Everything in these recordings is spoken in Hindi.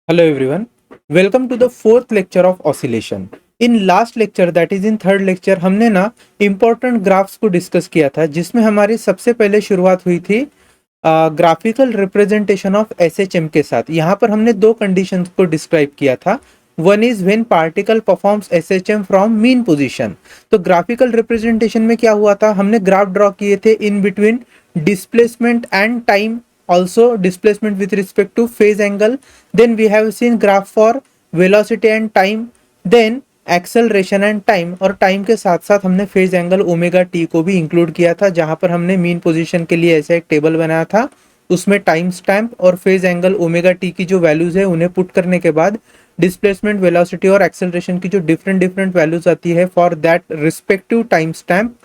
Hello everyone. Welcome to the fourth lecture of oscillation. In last lecture that is in third lecture हमने ना important graphs को डिस्कस किया था जिसमें हमारी सबसे पहले शुरुआत हुई थी ग्राफिकल रिप्रेजेंटेशन ऑफ एसएचएम के साथ। यहाँ पर हमने दो कंडीशंस को डिस्क्राइब किया था। One is when particle performs SHM from mean position. तो ग्राफिकल रिप्रेजेंटेशन में क्या हुआ था, हमने ग्राफ ड्रॉ किए थे in between displacement and time, also displacement with respect to phase angle. Then we have seen graph for velocity and time, then acceleration and time, और टाइम के साथ साथ हमने फेज एंगल ओमेगा टी को भी इंक्लूड किया था, जहां पर हमने मीन पोजीशन के लिए ऐसा एक टेबल बनाया था। उसमें टाइम स्टैम्प और फेज एंगल ओमेगा टी की जो वैल्यूज है उन्हें पुट करने के बाद डिस्प्लेसमेंट, वेलोसिटी और एक्सेलरेशन की जो डिफरेंट डिफरेंट वैल्यूज आती है for that respective time stamp,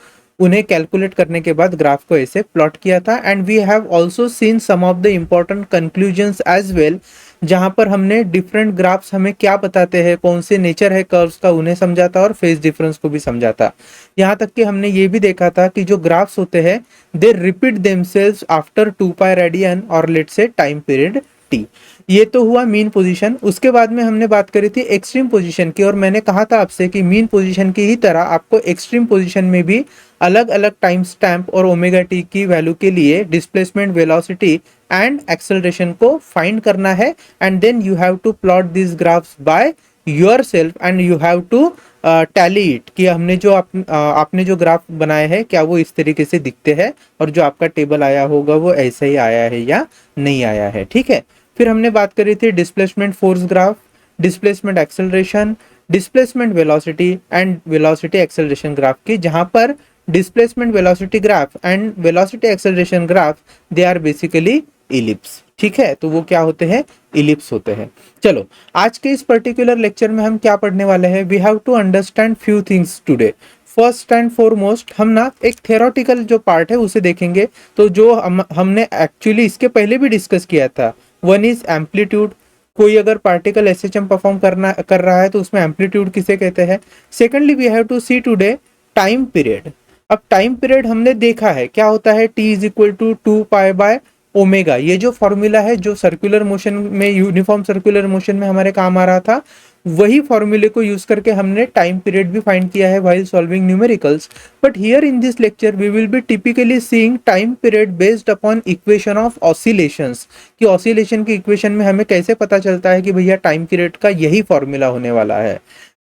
उन्हें कैलकुलेट करने के बाद ग्राफ को ऐसे प्लॉट किया था। And we have also seen some of the important conclusions as well, जहां पर हमने डिफरेंट ग्राफ्स हमें क्या बताते हैं, कौन से नेचर है कर्व्स का, उन्हें समझा था और फेज डिफरेंस को भी समझा था। यहाँ तक कि हमने ये भी देखा था कि जो ग्राफ्स होते हैं they repeat themselves after 2 pi radian और let say time period T. ये तो हुआ मीन पोजीशन। उसके बाद में हमने बात करी थी एक्सट्रीम पोजीशन की, और मैंने कहा था आपसे कि मीन पोजीशन की ही तरह आपको एक्सट्रीम पोजीशन में भी अलग अलग टाइम स्टैम्प और ओमेगा टी की वैल्यू के लिए डिस्प्लेसमेंट, वेलोसिटी एंड एक्सेलरेशन को फाइंड करना है। And then you have to plot this graphs by yourself and you have to tally it कि हमने जो आपने जो ग्राफ बनाए हैं क्या वो इस तरीके से दिखते हैं, और जो आपका टेबल आया होगा वो ऐसा ही आया है या नहीं आया है। ठीक है। फिर हमने बात करी थी displacement force graph, displacement acceleration, displacement velocity and velocity acceleration graph की, जहां पर displacement velocity graph and velocity acceleration graph they are basically ellipse. ठीक है, तो वो क्या होते हैं, इलिप्स होते हैं। चलो, आज के इस पर्टिकुलर लेक्चर में हम क्या पढ़ने वाले हैं, we have to understand few things today. First and foremost हम ना एक थ्योरेटिकल जो पार्ट है उसे देखेंगे, तो जो हमने एक्चुअली इसके पहले भी डिस्कस किया था। वन इज एम्पलीट्यूड, कोई अगर पार्टिकल एसएचएम परफॉर्म कर रहा है तो उसमें एम्पलीट्यूड किसे कहते हैं। Secondly we have to see today time period. अब टाइम पीरियड हमने देखा है क्या होता है, T is equal to 2 pi omega. ये जो फॉर्मूला है जो सर्कुलर मोशन में, यूनिफॉर्म सर्कुलर मोशन में हमारे काम आ रहा था, वही फॉर्मूले को यूज करके हमने टाइम पीरियड भी फाइंड किया है while solving numericals. But here in this lecture we will be typically seeing time period based upon equation of oscillations, कि ऑसिलेशन की इक्वेशन में हमें कैसे पता चलता है कि भैया टाइम पीरियड का यही फॉर्मूला होने वाला है।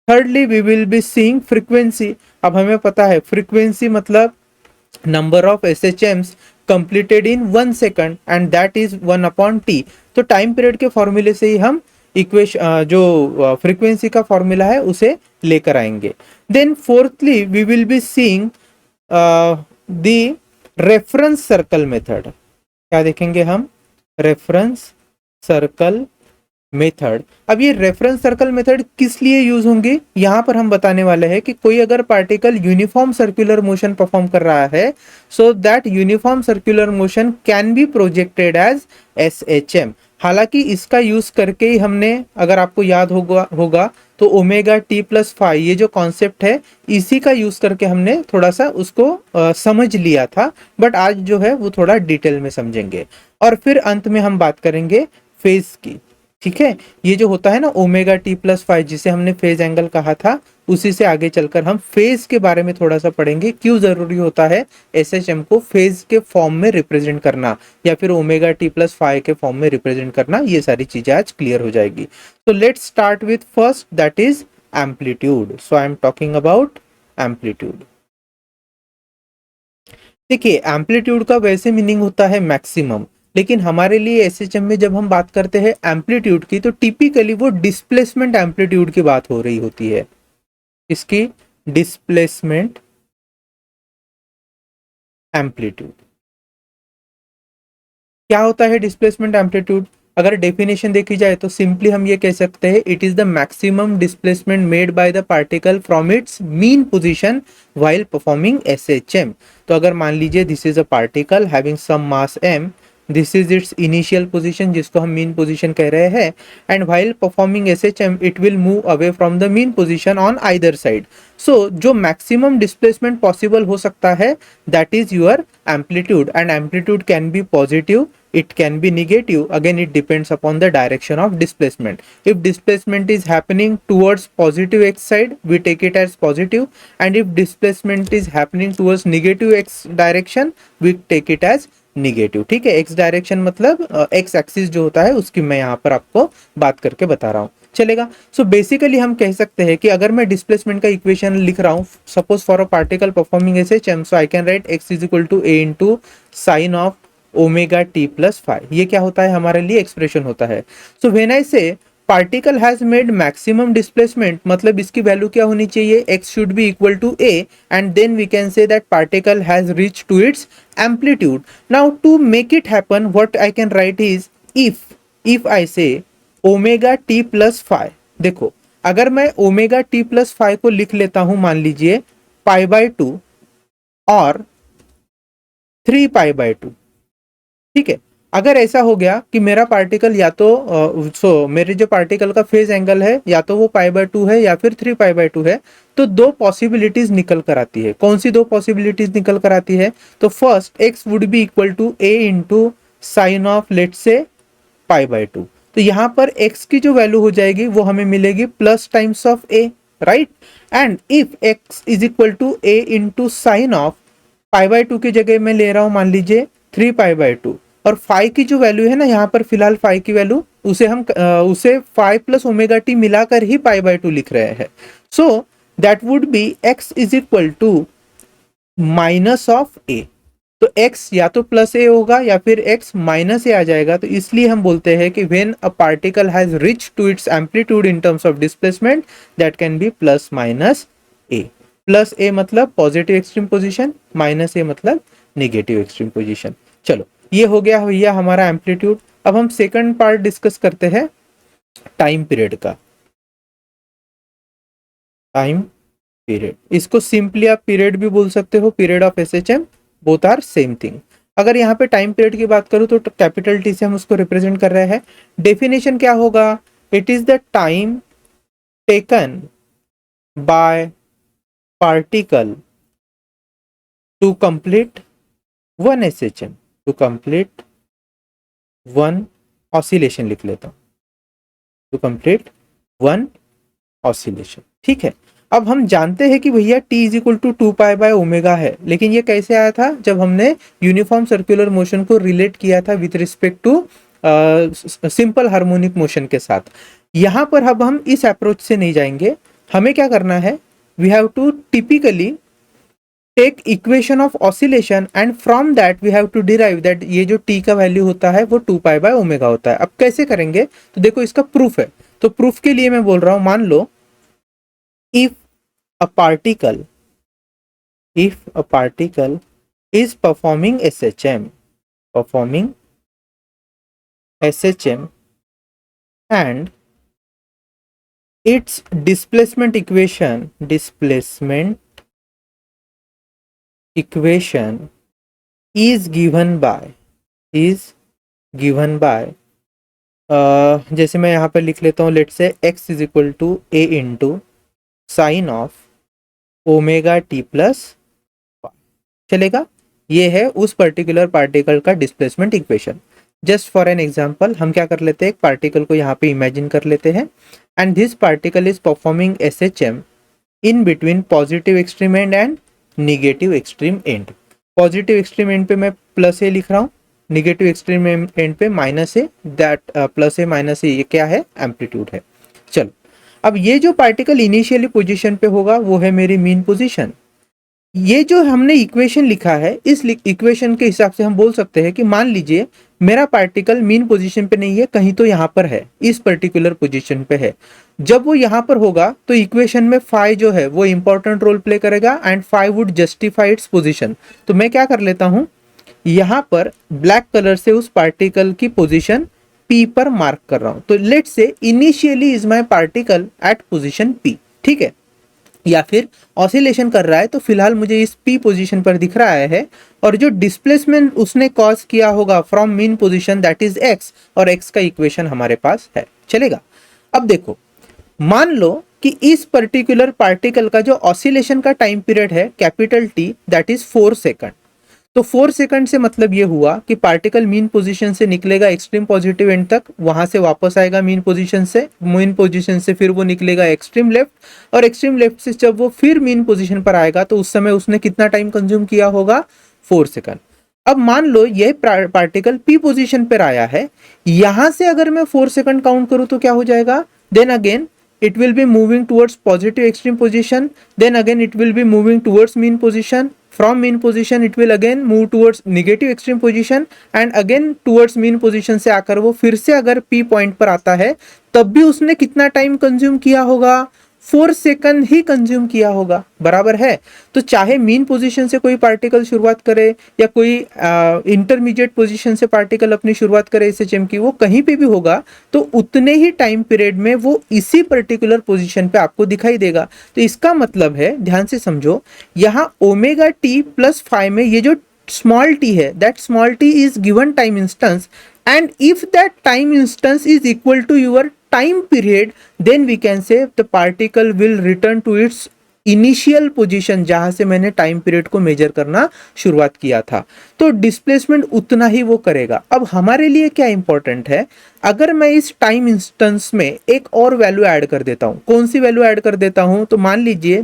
Thirdly we will be seeing frequency. अब हमें पता है फ्रीक्वेंसी मतलब number of SHMs completed in 1 second and that is 1/t। तो टाइम पीरियड के फॉर्मूले से ही हम इक्वेशन जो फ्रीक्वेंसी का फॉर्मूला है उसे लेकर आएंगे। Then fourthly we will be seeing the reference circle method. क्या देखेंगे हम, रेफरेंस सर्कल मेथड। अब ये रेफरेंस सर्कल मेथड किस लिए यूज होंगी, यहां पर हम बताने वाले हैं कि कोई अगर particle uniform circular motion perform कर रहा है, so that uniform circular motion can be projected as SHM. हालांकि इसका यूज करके ही हमने, अगर आपको याद होगा तो ओमेगा टी प्लस फाई, ये जो कॉन्सेप्ट है इसी का यूज करके हमने थोड़ा सा उसको समझ लिया था। बट आज जो है वो थोड़ा डिटेल में समझेंगे, और फिर अंत में हम बात करेंगे फेज की। ठीक है, ये जो होता है ना ओमेगा टी प्लस फाइव, जिसे हमने फेज एंगल कहा था, उसी से आगे चलकर हम फेज के बारे में थोड़ा सा पढ़ेंगे, क्यों जरूरी होता है एसएचएम को फेज के फॉर्म में रिप्रेजेंट करना या फिर ओमेगा टी प्लस फाइव के फॉर्म में रिप्रेजेंट करना। ये सारी चीजें आज क्लियर हो जाएगी। तो let's start with first, that is amplitude. So I am talking about amplitude. देखिए, एम्पलीट्यूड का वैसे मीनिंग होता है मैक्सिमम, लेकिन हमारे लिए एसएचएम में जब हम बात करते हैं एम्पलीट्यूड की, तो टिपिकली वो डिस्प्लेसमेंट एम्पलीट्यूड की बात हो रही होती है। इसकी डिस्प्लेसमेंट एम्पलीट्यूड क्या होता है, डिस्प्लेसमेंट एम्पलीट्यूड अगर डेफिनेशन देखी जाए तो सिंपली हम ये कह सकते हैं, it is the maximum displacement made by the particle from its mean position while performing SHM. तो अगर मान लीजिए this is a particle having some mass m, this is its initial position जिसको हम मीन पोजीशन कह रहे हैं, and while performing SHM it will move away from the mean position on either side. So जो मैक्सिमम डिस्प्लेसमेंट पॉसिबल हो सकता है that is your amplitude, and amplitude can be positive, it can be negative. Again, it depends upon the direction of displacement. If displacement is happening towards positive x side, we take it as positive, and if displacement is happening towards negative x direction, we take it as negative. ठीक है, एक्स डायरेक्शन मतलब एक्स एक्सिस जो होता है उसकी मैं यहाँ पर आपको बात करके बता रहा हूँ, चलेगा। सो बेसिकली हम कह सकते हैं कि अगर मैं डिस्प्लेसमेंट का इक्वेशन लिख रहा हूँ, suppose for a particle performing SHM, so I can write X is equal to A into sine of omega T plus five. ये क्या होता है, हमारे लिए एक्सप्रेशन होता है। सो when I say particle has made maximum displacement, मतलब इसकी वैल्यू क्या होनी चाहिए, x should be equal to a, and then we can say that particle has reach to its amplitude. Now to make it happen, what I can write is if I say omega T plus five. देखो, अगर मैं ओमेगा टी प्लस फाइव को लिख लेता हूं, मान लीजिए पाई बाय टू और 3 पाई बाय टू, ठीक है। अगर ऐसा हो गया कि मेरा पार्टिकल या तो मेरे जो पार्टिकल का फेज एंगल है या तो वो पाई बाय टू है या फिर 3 पाई बाय टू है, तो दो पॉसिबिलिटीज निकल कर आती है। कौन सी दो पॉसिबिलिटीज निकल कर आती है, तो first X would be equal to A into sine of let say pi by to. तो यहाँ पर एक्स की जो वैल्यू हो जाएगी वो हमें मिलेगी plus times of A, right. And if X is equal to A into sine of pi by two की जगह मैं ले रहा हूं मान लीजिए 3 पाई बाय टू, और फाइव की जो वैल्यू है ना यहाँ पर फिलहाल फाइव की वैल्यू उसे फाइव प्लस ओमेगा टी मिलाकर ही पाई बाय टू लिख रहे हैं। So that would be x is equal to minus of A. तो x या तो प्लस ए होगा या फिर x माइनस ए आ जाएगा। तो इसलिए हम बोलते हैं कि when a particle has reach to its amplitude in terms of displacement, that can be plus minus A. Plus A मतलब positive extreme position, minus A मतलब नेगेटिव एक्सट्रीम पोजीशन। चलो, ये हो गया भैया हमारा एम्पलीट्यूड। अब हम सेकंड पार्ट डिस्कस करते हैं टाइम पीरियड का। टाइम पीरियड, इसको सिंपली आप पीरियड भी बोल सकते हो, period of SHM, both are same thing. अगर यहाँ पे टाइम पीरियड की बात करूँ तो कैपिटल टी से हम उसको रिप्रेजेंट कर रहे हैं। डेफिनेशन क्या होगा, it is the time taken by particle to complete one SHM, to complete one oscillation, लिख लेता हूं, टू कंप्लीट वन ऑसिलेशन। ठीक है, अब हम जानते हैं कि भैया t is equal to 2 pi by omega है, लेकिन ये कैसे आया था, जब हमने यूनिफॉर्म सर्कुलर मोशन को रिलेट किया था with respect to simple harmonic motion के साथ। यहां पर अब हम इस अप्रोच से नहीं जाएंगे, हमें क्या करना है, we have to typically take equation of oscillation and from that we have to derive that ये जो t का वैल्यू होता है वो 2 पाई बाय ओमेगा होता है। अब कैसे करेंगे, तो देखो इसका प्रूफ है। तो प्रूफ के लिए मैं बोल रहा हूं, मान लो if a particle is performing SHM and its displacement equation is given by जैसे मैं यहाँ पर लिख लेता हूँ, let say x is equal to a into sine of omega T plus, चलेगा। ये है उस पर्टिकुलर पार्टिकल का displacement equation. Just for an example हम क्या कर लेते हैं, एक पार्टिकल को यहाँ पे इमेजिन कर लेते हैं, and this particle is performing SHM in between positive extreme and negative extreme end. Positive extreme end पे मैं प्लस ए लिख रहा हूँ, नेगेटिव एक्सट्रीम एंड पे minus A, that plus A minus A ये क्या है, एम्पलीट्यूड है। चलो, अब ये जो पार्टिकल इनिशियली पोजीशन पे होगा वो है मेरी मीन पोजीशन। ये जो हमने इक्वेशन लिखा है, इस इक्वेशन के हिसाब से हम बोल सकते हैं कि मान लीजिए मेरा पार्टिकल मीन पोजीशन पे नहीं है, कहीं तो यहाँ पर है, इस पर्टिकुलर पोजीशन पे है। जब वो यहाँ पर होगा तो इक्वेशन में फाई जो है वो इंपॉर्टेंट रोल प्ले करेगा and phi would justify its position. तो मैं क्या कर लेता हूँ, यहाँ पर ब्लैक कलर से उस पार्टिकल की पोजीशन P पर मार्क कर रहा हूं। तो लेट से initially is my particle at position P, ठीक है, या फिर ऑसिलेशन कर रहा है तो फिलहाल मुझे इस P पोजीशन पर दिख रहा है, और जो डिस्प्लेसमेंट उसने कॉज किया होगा from mean position that is x, और x का इक्वेशन हमारे पास है, चलेगा। अब देखो, मान लो कि इस पर्टिकुलर पार्टिकल का जो ऑसिलेशन का टाइम पीरियड है capital T that is 4 second. तो 4 सेकंड से मतलब ये हुआ कि पार्टिकल मीन पोजीशन से निकलेगा एक्सट्रीम पॉजिटिव एंड तक, वहां से वापस आएगा मीन पोजीशन से फिर वो निकलेगा एक्सट्रीम लेफ्ट, और एक्सट्रीम लेफ्ट से जब वो फिर मीन पोजीशन पर आएगा तो उस समय उसने कितना टाइम कंज्यूम किया होगा, 4 सेकंड। अब मान लो ये पार्टिकल पी पोजीशन पर आया है, यहां से अगर मैं 4 सेकंड काउंट करूं तो क्या हो जाएगा, then again it will be moving towards positive extreme position, then again it will be moving towards mean position, from mean position it will again move towards negative extreme position and again towards mean position से आकर वो फिर से अगर P पॉइंट पर आता है तब भी उसने कितना टाइम कंज्यूम किया होगा, 4 सेकंड ही कंज्यूम किया होगा, बराबर है। तो चाहे मीन पोजीशन से कोई पार्टिकल शुरुआत करे या कोई इंटरमीडिएट पोजीशन से पार्टिकल अपनी शुरुआत करे एसएचएम की, वो कहीं पे भी होगा तो उतने ही टाइम पीरियड में वो इसी पर्टिकुलर पोजीशन पे आपको दिखाई देगा। तो इसका मतलब है, ध्यान से समझो, यहाँ ओमेगा टी प्लस 5 में ये जो स्मॉल टी है, that small T is given time instance, and if that time instance is equal to your time period, then we can say the particle will return to its initial position जहां से मैंने टाइम पीरियड को मेजर करना शुरुआत किया था। तो डिस्प्लेसमेंट उतना ही वो करेगा। अब हमारे लिए क्या इंपॉर्टेंट है, अगर मैं इस टाइम इंस्टेंस में एक और वैल्यू ऐड कर देता हूं, कौन सी वैल्यू ऐड कर देता हूं, तो मान लीजिए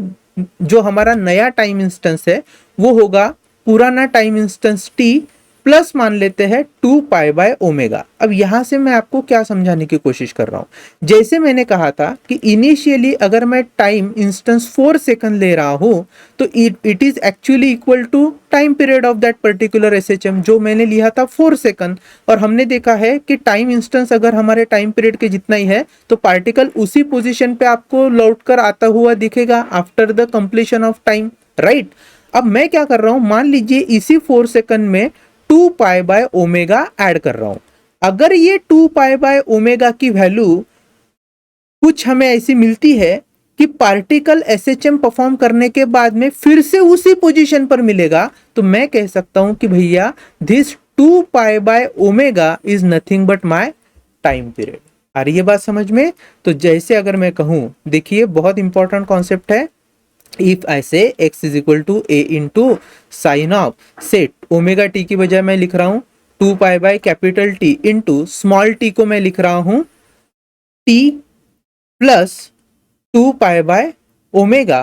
जो हमारा नया टाइम इंस्टेंस है वो होगा पुराना टाइम इंस्टेंस टी प्लस मान लेते हैं 2 पाई बाय ओमेगा। अब यहां से मैं आपको क्या समझाने की कोशिश कर रहा हूं, जैसे मैंने कहा था कि इनिशियली अगर मैं टाइम इंस्टेंस 4 सेकंड ले रहा हूं तो it is actually equal to time period of that particular SHM जो मैंने लिया था 4 सेकंड। और हमने देखा है कि टाइम इंस्टेंस अगर हमारे टाइम पीरियड के जितना ही है तो पार्टिकल उसी पोजिशन पे आपको लौट कर आता हुआ दिखेगा after the completion of time, right. अब मैं क्या कर रहा हूं, मान लीजिए इसी 4 सेकंड में 2 पाई बाय ओमेगा ऐड कर रहा हूं। अगर ये 2 पाई बाय ओमेगा की वैल्यू कुछ हमें ऐसी मिलती है कि पार्टिकल एसएचएम परफॉर्म करने के बाद में फिर से उसी पोजीशन पर मिलेगा, तो मैं कह सकता हूं कि भैया this 2 pi by omega is nothing but my time period. आ रही है बात समझ में। तो जैसे अगर मैं कहूं, देखिए बहुत इंपॉर्टेंट कॉन्सेप्ट है, if I say x is equal to a into sine of set omega T की बजाय मैं लिख रहा हूं 2 pi by capital t into small t को मैं लिख रहा हूं t plus 2 pi by omega,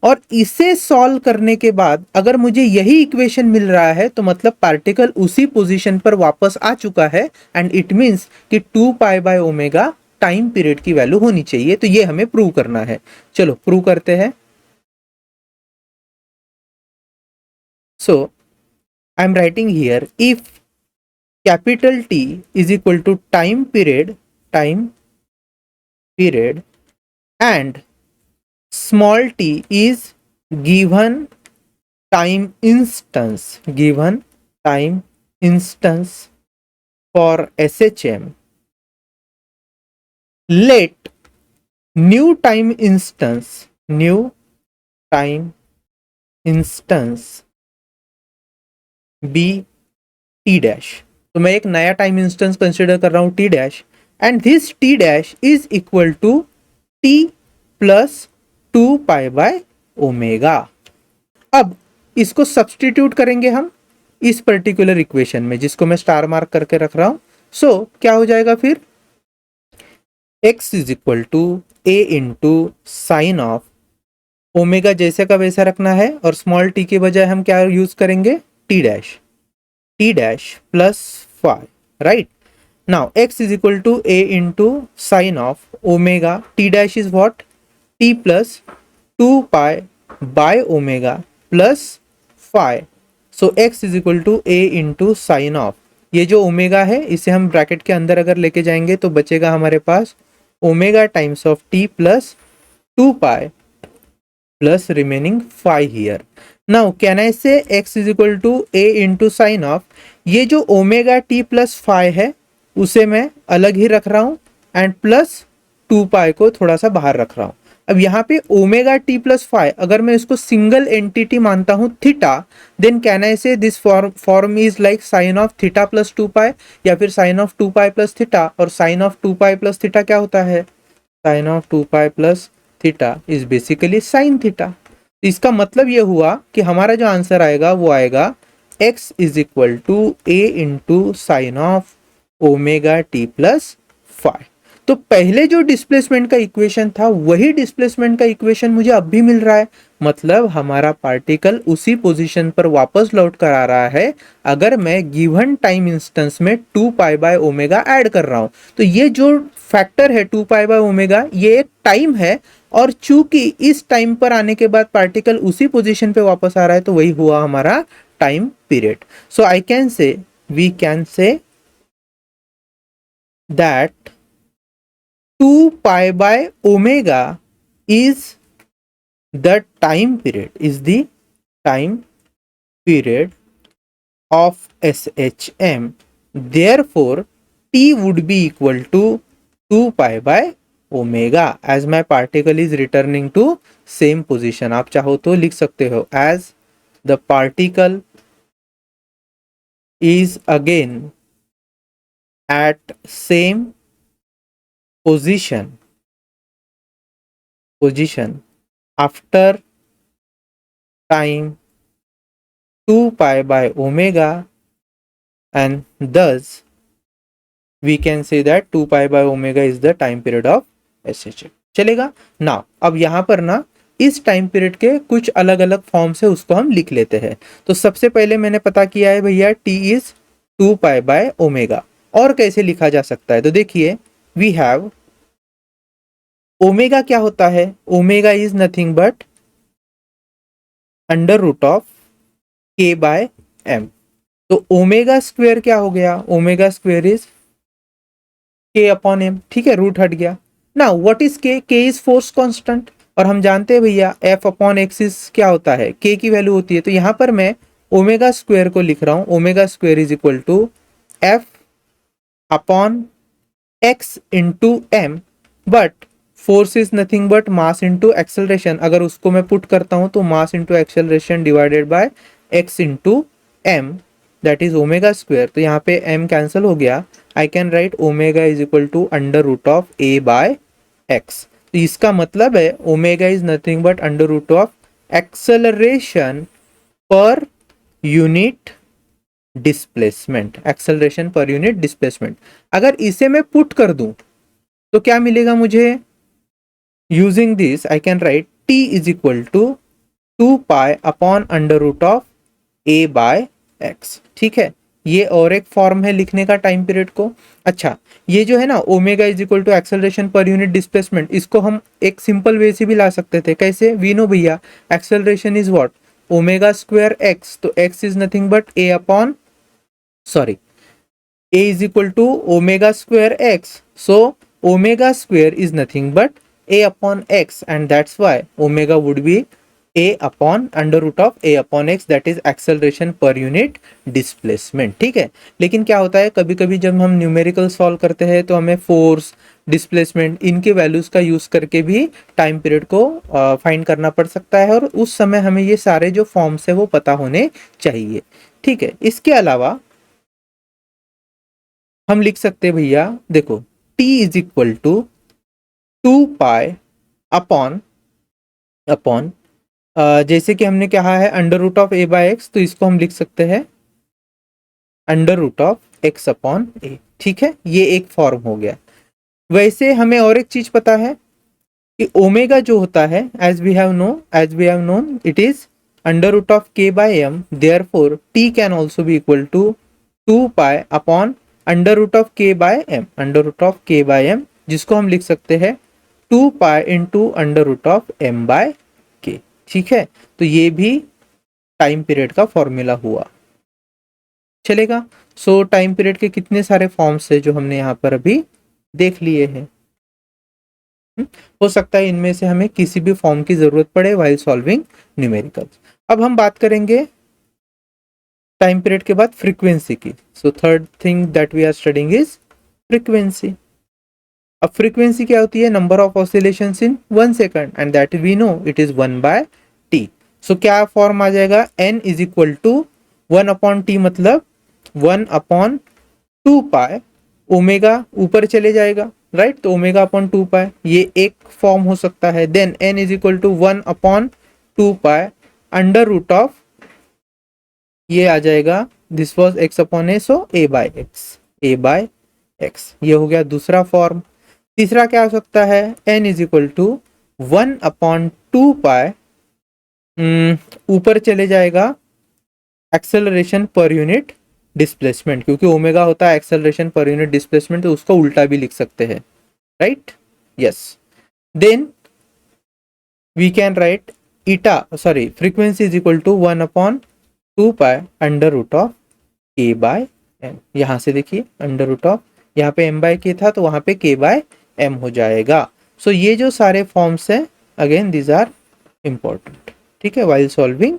और इसे सॉल्व करने के बाद अगर मुझे यही इक्वेशन मिल रहा है तो मतलब पार्टिकल उसी पोजीशन पर वापस आ चुका है एंड इट मींस कि 2 pi by omega time period की वैल्यू होनी चाहिए। तो ये हमें प्रूव करना है, चलो प्रूव करते हैं। So I'm writing here, if capital T is equal to time period and small t is given time instance for SHM, let new time instance be t dash. तो मैं एक नया टाइम इंस्टेंस कंसिडर कर रहा हूं t dash, and this t dash is equal to t plus 2 pi by omega. अब इसको सब्सटीट्यूट करेंगे हम इस पर्टिकुलर इक्वेशन में जिसको मैं स्टार मार्क करके रख रहा हूं। सो क्या हो जाएगा फिर, x is equal to a into sine of omega जैसे का वैसा रखना है, और स्मॉल टी के बजाय हम क्या यूज करेंगे, t dash plus 5, right. Now x is equal to a into sine of omega, t dash is what, t plus 2 pi by omega plus 5। So x is equal to a into sine of, ये जो ओमेगा है इसे हम ब्रैकेट के अंदर अगर लेके जाएंगे तो बचेगा हमारे पास omega times of t plus 2 pi plus remaining 5 here. Now can I say x is equal to a into sine of, ये जो ओमेगा टी प्लस 5 है उसे मैं अलग ही रख रहा हूं एंड प्लस 2 पाई को थोड़ा सा बाहर रख रहा हूं। अब यहाँ पे ओमेगा टी प्लस 5 अगर मैं इसको सिंगल एंटिटी मानता हूं theta, then can I say this form is like sine of theta plus 2 pi या फिर sine of 2 pi plus theta, और sine of 2 pi plus theta क्या होता है, sine of 2 pi plus theta is basically sine theta. इसका मतलब यह हुआ कि हमारा जो आंसर आएगा वो आएगा x is equal to a into sine of omega T plus phi. तो पहले जो डिस्प्लेसमेंट का इक्वेशन था वही डिस्प्लेसमेंट का इक्वेशन मुझे अब भी मिल रहा है, मतलब हमारा पार्टिकल उसी पोजीशन पर वापस लौट कर आ रहा है अगर मैं गिवन टाइम इंस्टेंस में 2 पाई बाय ओमेगा ऐड कर रहा हूं। तो ये जो फैक्टर है 2 पाई बाय ओमेगा ये एक टाइम है, और चूंकि इस टाइम पर आने के बाद पार्टिकल उसी पोजीशन पे वापस आ रहा है तो वही हुआ हमारा time period. So I can say, we can say that 2 pi by omega is the time period of SHM. Therefore, T would be equal to 2 pi by omega as my particle is returning to same position. आप चाहो तो लिख सकते हो as the particle is again at same position after time 2 pi by omega, and thus we can say that 2 pi by omega is the time period of SHM. चलेगा ना। अब यहां पर ना इस टाइम पीरियड के कुछ अलग अलग फॉर्म से उसको हम लिख लेते हैं। तो सबसे पहले मैंने पता किया है भैया t is 2 pi by omega. और कैसे लिखा जा सकता है, तो देखिए वी हैव ओमेगा क्या होता है, omega is nothing but under root of के बाय एम। तो ओमेगा स्क्वेयर क्या हो गया, omega square is k upon m. ठीक है, रूट हट गया ना। What is k is force constant, और हम जानते हैं भैया एफ अपॉन एक्स इज क्या होता है, के की वैल्यू होती है। तो यहां पर मैं ओमेगा स्क्वेयर को लिख रहा हूं, omega square is equal to f upon x into m, but force is nothing but mass into acceleration. अगर उसको मैं पुट करता हूं तो mass into acceleration divided by x into m, that is omega square. तो यहाँ पे एम कैंसिल हो गया, I can write omega is equal to under root of A by x. तो इसका मतलब है omega is nothing but under root of acceleration per unit displacement, acceleration per unit displacement. अगर इसे मैं पुट कर दूं तो क्या मिलेगा मुझे, using this I can write T is equal to 2 pi upon under root of A by x. ठीक है, ये और एक फॉर्म है लिखने का टाइम पीरियड को। अच्छा, ये जो है ना omega is equal to acceleration per unit displacement, इसको हम एक सिंपल वे से भी ला सकते थे। कैसे, वी नो भैया acceleration is what, omega square x. तो x is nothing but A upon, sorry, a is equal to omega square x. So omega square is nothing but a upon x, and that's why omega would be a upon under root of a upon x, that is acceleration per unit displacement. ठीक है, लेकिन क्या होता है कभी कभी जब हम न्यूमेरिकल सॉल्व करते हैं तो हमें फोर्स, डिस्प्लेसमेंट, इनके वैल्यूज का यूज करके भी टाइम पीरियड को फाइंड करना पड़ सकता है, और उस समय हमें ये सारे जो फॉर्म्स है वो पता होने चाहिए। ठीक है, इसके अलावा हम लिख सकते हैं भैया, देखो t is equal to 2 pi upon upon जैसे कि हमने कहा है under root of A by x, तो इसको हम लिख सकते हैं under root of x upon A. ठीक है, ये एक फॉर्म हो गया। वैसे हमें और एक चीज पता है कि ओमेगा जो होता है, as we have known it is under root of के by M, therefore t can also be equal to 2 pi upon under root of के by M, under root of के बाय एम, जिसको हम लिख सकते हैं 2 pi into under root of M by K. ठीक है, तो ये भी टाइम पीरियड का फॉर्मूला हुआ। चलेगा। सो टाइम पीरियड के कितने सारे फॉर्म्स है जो हमने यहाँ पर अभी देख लिए हैं। हो सकता है इनमें से हमें किसी भी फॉर्म की जरूरत पड़े व्हाइल सॉल्विंग न्यूमेरिकल्स। अब हम बात करेंगे टाइम पीरियड के बाद फ्रीक्वेंसी की। So third thing that we are studying is frequency. अब फ्रीक्वेंसी क्या होती है, number of oscillations in 1 second, and that we know it is 1 by T. So क्या फॉर्म आ जाएगा, n is equal to 1 upon T, मतलब 1 अपॉन 2 पाई, ओमेगा ऊपर चले जाएगा, राइट, तो ओमेगा अपॉन 2 पाई, ये एक फॉर्म हो सकता है। Then n is equal to 1 upon 2 pi under root of ये आ जाएगा this was x upon a, so a by x, a by x. ये हो गया दूसरा फॉर्म। तीसरा क्या हो सकता है, एन इज इक्वल टू 1/2 पाई, ऊपर चले जाएगा एक्सेलरेशन पर यूनिट डिस्प्लेसमेंट, क्योंकि ओमेगा होता है एक्सेलरेशन पर यूनिट डिस्प्लेसमेंट, तो उसका उल्टा भी लिख सकते हैं, right, yes. Then we can write eta, sorry, frequency is equal to 1/2 pi under root of के बाय एम। यहां से देखिए अंडर रूट ऑफ, यहाँ पे एम बाय के था तो वहां पे के बाय एम हो जाएगा। सो ये जो सारे फॉर्म्स हैं, अगेन दीज आर इंपॉर्टेंट, ठीक है, वाइल सॉल्विंग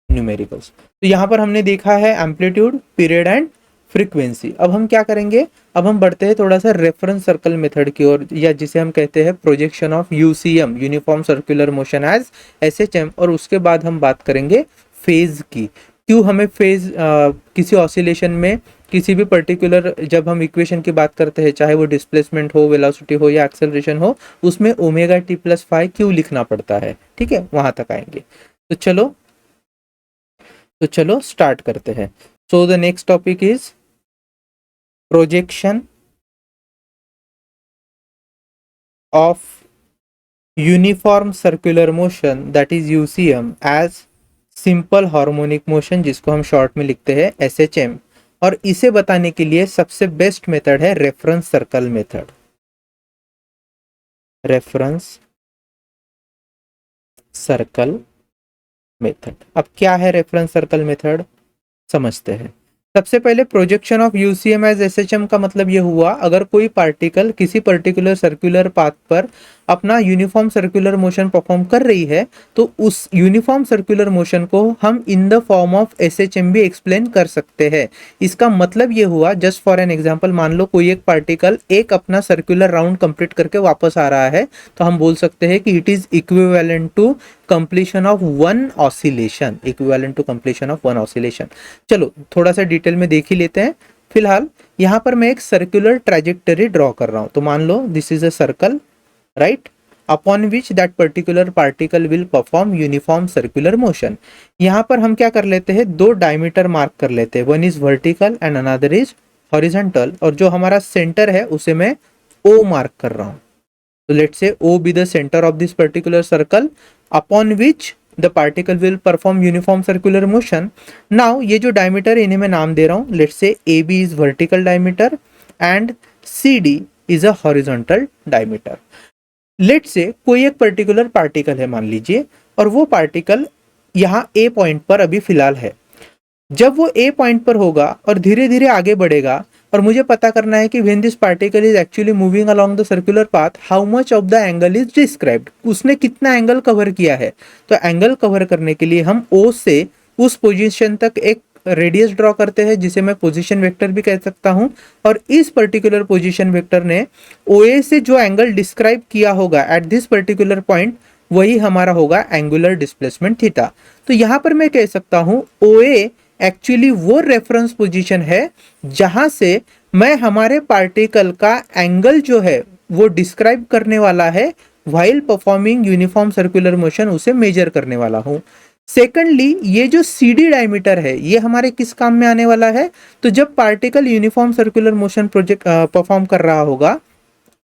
न्यूमेरिकल्स। तो यहाँ पर हमने देखा है एम्पलीट्यूड, पीरियड एंड फ्रीक्वेंसी। अब हम क्या करेंगे, अब हम बढ़ते हैं थोड़ा सा रेफरेंस सर्कल मेथड की ओर, या जिसे हम कहते हैं projection of UCM, uniform circular motion as SHM, और उसके बाद हम बात करेंगे फेज की। क्यों हमें फेज किसी ऑसिलेशन में किसी भी पर्टिकुलर, जब हम इक्वेशन की बात करते हैं, चाहे वो डिस्प्लेसमेंट हो, वेलोसिटी हो या एक्सेलरेशन हो, उसमें ओमेगा टी प्लस फाइव क्यों लिखना पड़ता है, ठीक है, वहां तक आएंगे। तो चलो स्टार्ट करते हैं। So the next topic is projection of uniform circular motion, that is UCM, as simple harmonic motion, जिसको हम शॉर्ट में लिखते हैं एसएचएम। और इसे बताने के लिए सबसे बेस्ट मेथड है reference circle method, reference circle method. अब क्या है रेफरेंस सर्कल मेथड, समझते हैं। सबसे पहले projection of UCM as SHM का मतलब ये हुआ, अगर कोई पार्टिकल किसी पर्टिकुलर सर्कुलर पाथ पर अपना यूनिफॉर्म सर्कुलर मोशन परफॉर्म कर रही है, तो उस यूनिफॉर्म सर्कुलर मोशन को हम in the form of SHM भी एक्सप्लेन कर सकते हैं। इसका मतलब ये हुआ, जस्ट फॉर एन एग्जांपल, मान लो कोई एक पार्टिकल एक अपना सर्कुलर राउंड कंप्लीट करके वापस आ रहा है, तो हम बोल सकते हैं कि it is equivalent to completion of one oscillation, equivalent to completion of one oscillation. चलो थोड़ा सा डिटेल में देख ही लेते हैं। फिलहाल यहाँ पर मैं एक सर्कुलर ट्रैजेक्टरी ड्रॉ कर रहा हूं, तो मान लो this is a circle, right, upon which that particular particle will perform uniform circular motion. यहाँ पर हम क्या कर लेते हैं, दो डायमीटर मार्क कर लेते हैं, one is vertical and another is horizontal, और जो हमारा सेंटर है उसे मैं ओ मार्क कर रहा हूँ। So let's say O be the center of this particular circle upon which the particle will perform uniform circular motion. Now ये जो diameter इन्हें मैं नाम दे रहा हूँ, let's say AB is vertical diameter and CD is a horizontal diameter. Let's say कोई एक particular particle है मान लीजिए, और वो particle यहाँ A पॉइंट पर अभी फिलहाल है। जब वो ए पॉइंट पर होगा और धीरे धीरे आगे बढ़ेगा, और मुझे पता करना है कि when this particle is actually moving along the circular path, how much of the angle is described, उसने कितना एंगल कवर किया है। तो एंगल कवर करने के लिए हम ओ से उस पोजीशन तक एक रेडियस ड्रॉ करते हैं, जिसे मैं पोजीशन वेक्टर भी कह सकता हूं, और इस पर्टिकुलर पोजीशन वेक्टर ने ओ ए से जो एंगल डिस्क्राइब किया होगा एट दिस पर्टिकुलर पॉइंट, वही हमारा होगा एंगुलर डिस्प्लेसमेंट थीटा। तो यहां पर मैं कह सकता हूं ओ ए एक्चुअली वो रेफरेंस पोजीशन है जहां से मैं हमारे पार्टिकल का एंगल जो है वो डिस्क्राइब करने वाला है, while performing uniform circular motion उसे मेजर करने वाला हूं। सेकेंडली, ये जो CD डायमीटर है, ये हमारे किस काम में आने वाला है, तो जब particle uniform circular motion project perform कर रहा होगा,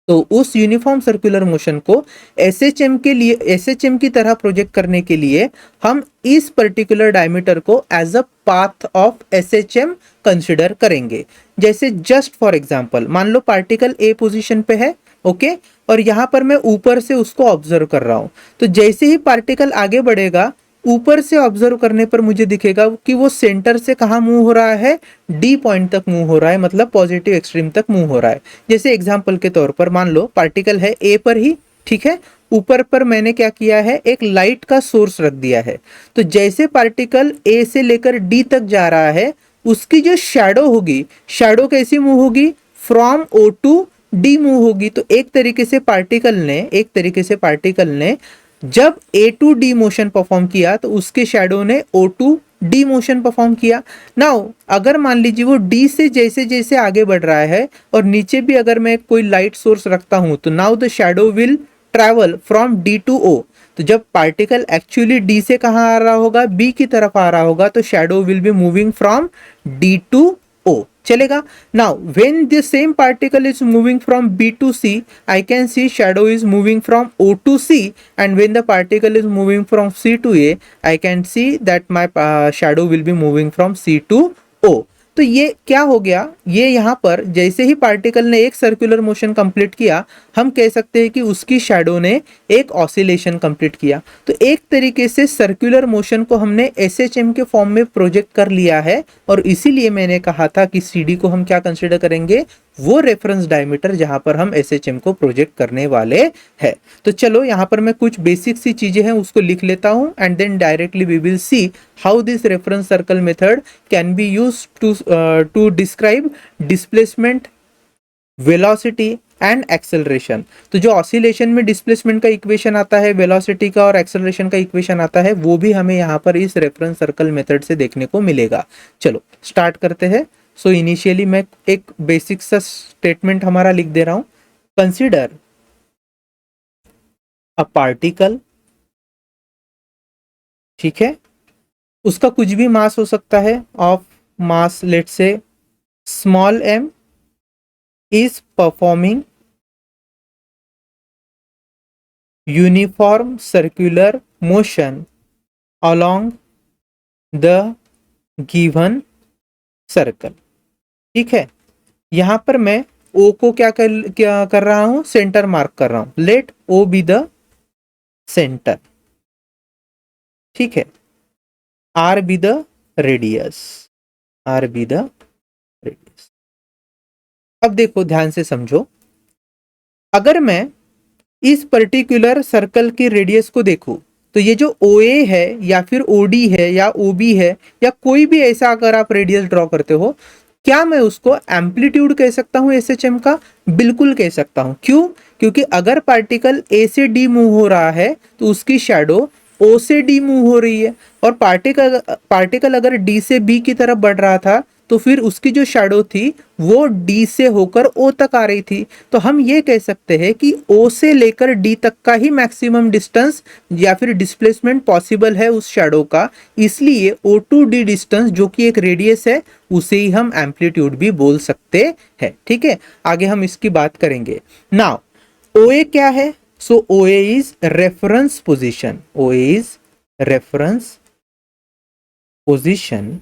तो उस यूनिफॉर्म सर्कुलर मोशन को एसएचएम के लिए, एसएचएम की तरह प्रोजेक्ट करने के लिए हम इस पर्टिकुलर डायमीटर को as a path of SHM consider करेंगे। जैसे जस्ट फॉर एग्जांपल, मान लो पार्टिकल ए पोजीशन पे है, ओके, और यहां पर मैं ऊपर से उसको ऑब्जर्व कर रहा हूं, तो जैसे ही पार्टिकल आगे बढ़ेगा, ऊपर से ऑब्जर्व करने पर मुझे दिखेगा कि वो सेंटर से कहाँ मूव हो रहा है, डी पॉइंट तक मूव हो रहा है, मतलब पॉजिटिव एक्सट्रीम तक मूव हो रहा है। जैसे एग्जांपल के तौर पर मान लो पार्टिकल है ए पर ही, ठीक है, ऊपर पर मैंने क्या किया है, एक लाइट का सोर्स रख दिया है। तो जैसे पार्टिकल ए से लेकर डी तक जा रहा है, उसकी जो शैडो होगी, शैडो कैसी मूव होगी, from O to D move होगी। तो एक तरीके से पार्टिकल ने जब A to D motion perform किया, तो उसके शैडो ने O to D motion perform किया। नाउ अगर मान लीजिए वो डी से जैसे जैसे आगे बढ़ रहा है, और नीचे भी अगर मैं कोई लाइट सोर्स रखता हूं, तो now the shadow will travel from D to O. तो जब पार्टिकल एक्चुअली डी से कहाँ आ रहा होगा, बी की तरफ आ रहा होगा, तो shadow will be moving from D to O. चलेगा। Now when the same particle is moving from B to C, I can see shadow is moving from O to C, and when the particle is moving from C to A, I can see that my shadow will be moving from C to O. तो ये क्या हो गया, ये यहाँ पर जैसे ही पार्टिकल ने एक सर्कुलर मोशन कंप्लीट किया, हम कह सकते हैं कि उसकी शैडो ने एक ऑसिलेशन कंप्लीट किया। तो एक तरीके से सर्कुलर मोशन को हमने एसएचएम के फॉर्म में प्रोजेक्ट कर लिया है, और इसीलिए मैंने कहा था कि सीडी को हम क्या कंसिडर करेंगे, वो रेफरेंस डायमीटर जहां पर हम एसएचएम को प्रोजेक्ट करने वाले हैं। तो चलो यहाँ पर मैं कुछ बेसिक सी चीजें हैं उसको लिख लेता हूं, and then directly we will see how this reference circle method can be use to describe displacement, velocity and acceleration. तो जो ऑसिलेशन में डिस्प्लेसमेंट का इक्वेशन आता है, वेलोसिटी का और एक्सेलरेशन का इक्वेशन आता है, वो भी हमें यहाँ पर इस रेफरेंस सर्कल मेथड से देखने को मिलेगा। चलो स्टार्ट करते हैं। सो इनिशियली मैं एक बेसिक सा स्टेटमेंट हमारा लिख दे रहा हूं। कंसीडर अ पार्टिकल, ठीक है, उसका कुछ भी मास हो सकता है, ऑफ मास लेट से small m, is performing uniform circular motion along the given circle। ठीक है, यहां पर मैं O को क्या कर रहा हूं, सेंटर मार्क कर रहा हूं। Let O be the centre, ठीक है, R be the radius, R be the radius. अब देखो ध्यान से समझो, अगर मैं इस पर्टिकुलर सर्कल की रेडियस को देखूं, तो ये जो OA है या फिर OD है या OB है या कोई भी ऐसा अगर आप रेडियस ड्रॉ करते हो, क्या मैं उसको एम्पलीट्यूड कह सकता हूं एसएचएम का? बिल्कुल कह सकता हूं। क्यों? क्योंकि अगर पार्टिकल A से D मूव हो रहा है तो उसकी शैडो O से D मूव हो रही है, और पार्टिकल अगर D से B की तरफ बढ़ रहा था तो फिर उसकी जो शैडो थी वो D से होकर O तक आ रही थी। तो हम ये कह सकते हैं कि O से लेकर D तक का ही मैक्सिमम डिस्टेंस या फिर डिस्प्लेसमेंट पॉसिबल है उस शैडो का, इसलिए O टू D डिस्टेंस जो कि एक रेडियस है उसे ही हम एम्पलीट्यूड भी बोल सकते हैं। ठीक है, आगे हम इसकी बात करेंगे। नाउ OA क्या है? सो OA is reference position, OA is reference position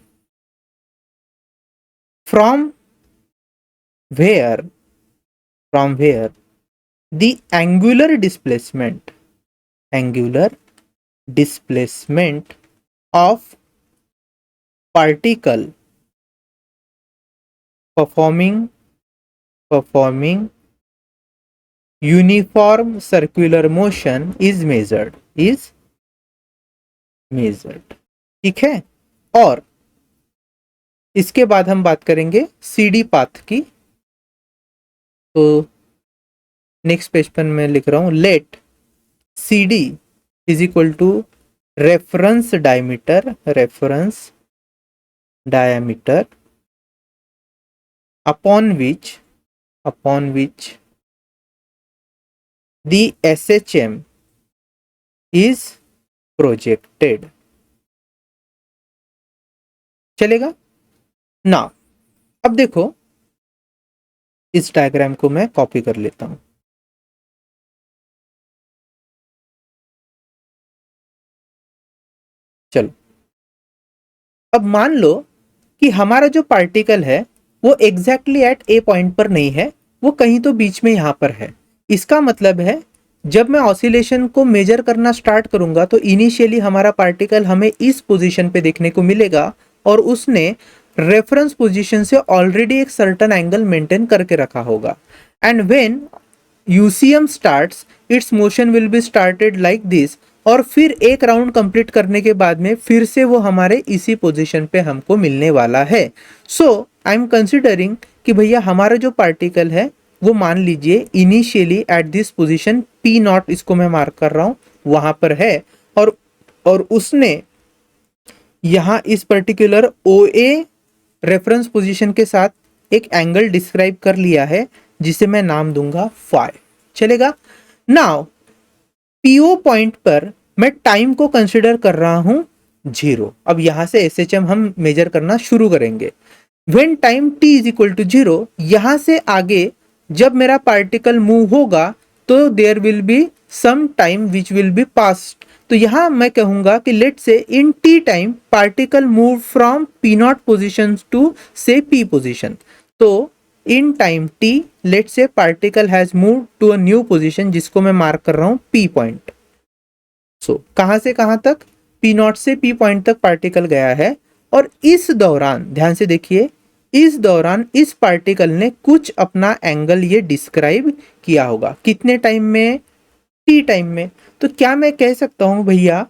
from where the angular displacement of particle performing uniform circular motion is measured। ठीक है, और इसके बाद हम बात करेंगे CD पाथ की। तो नेक्स्ट पेज पर मैं लिख रहा हूं, let CD is equal to reference diameter upon which the SHM is projected. चलेगा ना? अब देखो, इस डायग्राम को मैं कॉपी कर लेता हूं। चलो, अब मान लो कि हमारा जो पार्टिकल है वो एग्जैक्टली एट ए पॉइंट पर नहीं है, वो कहीं तो बीच में यहां पर है। इसका मतलब है जब मैं ऑसिलेशन को मेजर करना स्टार्ट करूंगा तो इनिशियली हमारा पार्टिकल हमें इस पोजीशन पे देखने को मिलेगा, और उसने रेफरेंस पोजीशन से ऑलरेडी एक सर्टेन एंगल मेंटेन करके रखा होगा। And when UCM starts, it's motion will be started like this, और फिर एक राउंड कंप्लीट करने के बाद में फिर से वो हमारे इसी पोजीशन पे हमको मिलने वाला है। सो आई एम कंसिडरिंग कि भैया हमारा जो पार्टिकल है वो मान लीजिए initially at this position P0, इसको मैं मार्क कर रहा हूं, वहां पर है, और उसने यहां इस पर्टिकुलर OA रेफरेंस पोजीशन के साथ एक एंगल डिस्क्राइब कर लिया है जिसे मैं नाम दूंगा फाई। चलेगा? नाउ PO पॉइंट पर मैं टाइम को कंसिडर कर रहा हूं 0। अब यहां से SHM हम मेजर करना शुरू करेंगे। When time t is equal to 0, यहां से आगे जब मेरा पार्टिकल मूव होगा तो there will be some time which will be passed. तो यहां मैं कहूंगा कि let say in t time particle move from p naught position to say p position. तो in time t let say particle has move to a new position जिसको मैं मार्क कर रहा हूं p पॉइंट। सो कहां से कहां तक, p नॉट से p पॉइंट तक पार्टिकल गया है। और इस दौरान ध्यान से देखिए, इस दौरान इस पार्टिकल ने कुछ अपना एंगल ये डिस्क्राइब किया होगा। कितने टाइम में, t टाइम में। तो क्या मैं कह सकता हूं भैया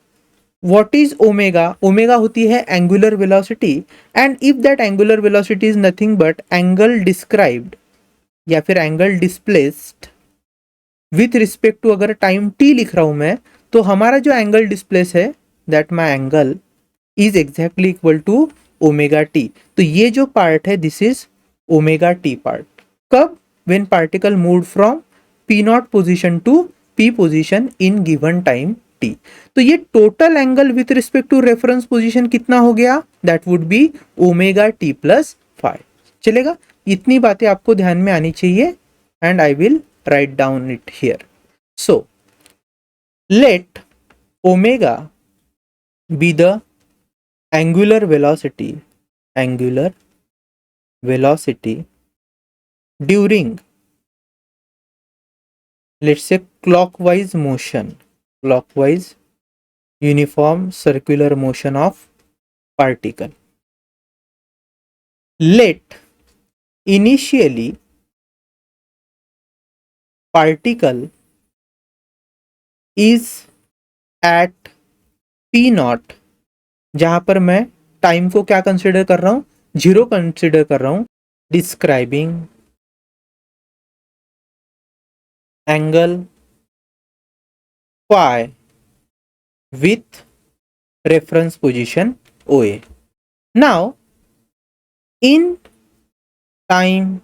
व्हाट इज ओमेगा, ओमेगा होती है angular velocity, and if that angular velocity is nothing but angle described या फिर angle displaced with respect to, अगर टाइम t लिख रहा हूं मैं, तो हमारा जो एंगल डिस्प्लेस है that my angle is exactly equal to omega T. तो ये जो पार्ट है this is omega T part. कब, when particle move from P naught position to P position in given time T. तो ये total angle with respect to reference position कितना हो गया, that would be omega T plus phi. चलेगा, इतनी बातें आपको ध्यान में आनी चाहिए and I will write down it here. So let omega be the angular velocity during, let's say, clockwise uniform circular motion of particle. Let initially particle is at p not, जहां पर मैं टाइम को क्या कंसिडर कर रहा हूं, 0 कंसिडर कर रहा हूं, describing angle phi with reference position OA. Now in time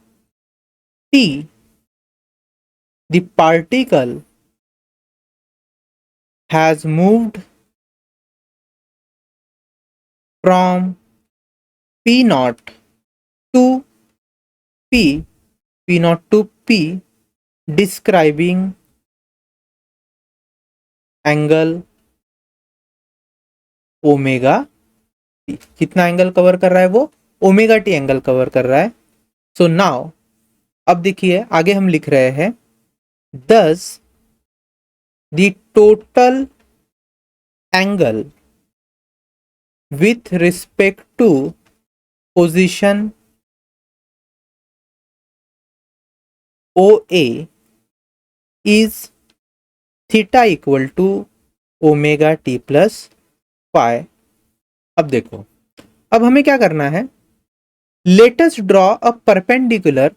t the particle has moved from p naught to p naught to p, describing angle omega T. कितना एंगल कवर कर रहा है वो, ओमेगा टी एंगल कवर कर रहा है। सो नाउ अब देखिए आगे हम लिख रहे हैं, दस the total angle with respect to position OA is theta equal to omega T plus पाई। अब देखो, अब हमें क्या करना है, let us draw a perpendicular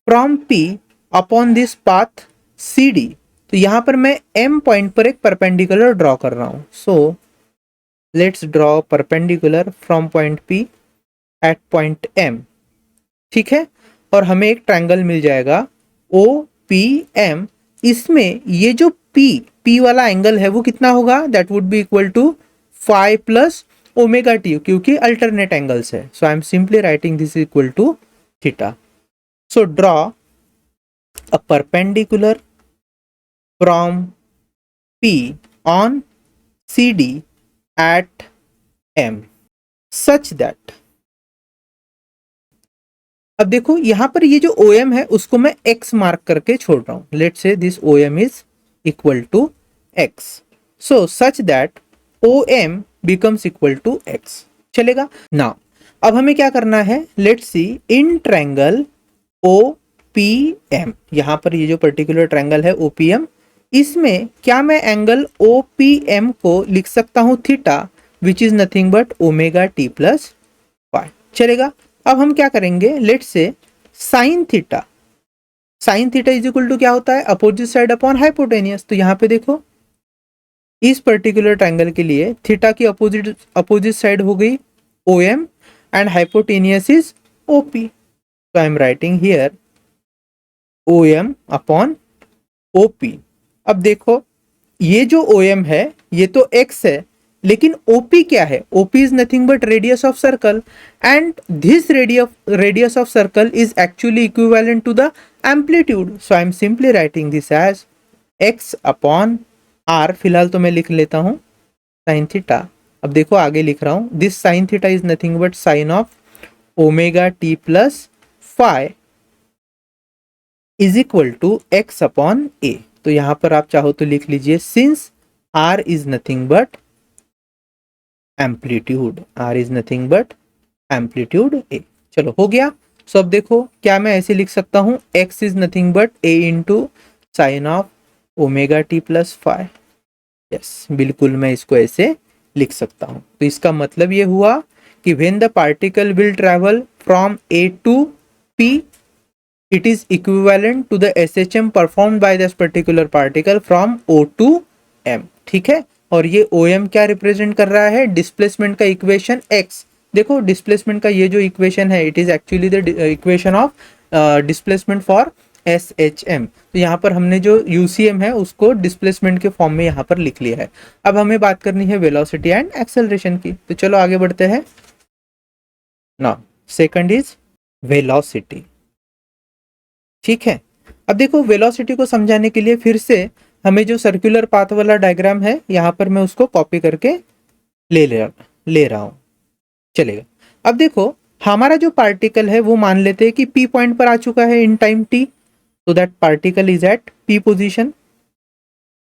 from P upon this path CD। तो यहां पर मैं M पॉइंट पर एक परपेंडिकुलर ड्रॉ कर रहा हूं। So let's draw perpendicular from point P at point M। ठीक है, और हमें एक ट्रायंगल मिल जाएगा OPM। इसमें ये जो P वाला एंगल है वो कितना होगा, that would be equal to five plus omega T, क्योंकि अल्टरनेट एंगल्स है। So I am simply writing this equal to theta. So draw a perpendicular from P on CD at M such that, अब देखो यहां पर ये जो OM है उसको मैं X मार्क करके छोड़ रहा हूं। Let's say this OM is equal to X, so such that OM becomes equal to X। चलेगा ना। अब हमें क्या करना है, let's see in triangle OPM, यहां पर ये जो पर्टिकुलर ट्रायंगल है OPM, इसमें क्या मैं एंगल OPM को लिख सकता हूं theta, which is nothing but omega T plus phi. चलेगा, अब हम क्या करेंगे, let's say sine theta is equal to क्या होता है, अपोजिट साइड अपॉन हाइपोटेनियस। तो यहां पे देखो इस पर्टिकुलर ट्रायंगल के लिए थीटा की अपोजिट साइड हो गई OM and hypotenuse is OP। तो I am writing here OM upon OP। अब देखो ये जो OM है ये तो x है, लेकिन OP क्या है? OP is nothing but radius of circle, and this radius of circle is actually equivalent to the amplitude. So I am simply writing this as x upon r. फिलहाल तो मैं लिख लेता हूं साइन थीटा. अब देखो आगे लिख रहा हूं, this sine theta is nothing but sine of omega T plus phi is equal to X upon A. तो यहां पर आप चाहो तो लिख लीजिए since r is nothing but amplitude, r is nothing but amplitude a. चलो हो गया. सो अब देखो क्या मैं ऐसे लिख सकता हूं, x is nothing but a into sine of omega T plus phi. Yes, बिल्कुल मैं इसको ऐसे लिख सकता हूं. तो इसका मतलब ये हुआ कि when the particle will travel from a to p, it is equivalent to the SHM performed by this particular particle from O to M. ठीक है. और ये OM क्या रिप्रेजेंट कर रहा है? डिस्प्लेसमेंट का इक्वेशन x. देखो डिस्प्लेसमेंट का ये जो इक्वेशन है, it is actually the equation of displacement for SHM. तो यहाँ पर हमने जो UCM है उसको डिस्प्लेसमेंट के फॉर्म में यहाँ पर लिख लिया है. अब हमें बात करनी है वेलोसिटी एंड एक्सेलरेशन की. तो चलो आगे बढ़ते हैं. Now second is velocity. ठीक है. अब देखो वेलोसिटी को समझाने के लिए फिर से हमें जो सर्कुलर पाथ वाला डायग्राम है यहाँ पर मैं उसको कॉपी करके ले रहा हूँ. चलेगा. अब देखो हमारा जो पार्टिकल है वो मान लेते हैं कि P पॉइंट पर आ चुका है इन टाइम T. तो that particle is at P position.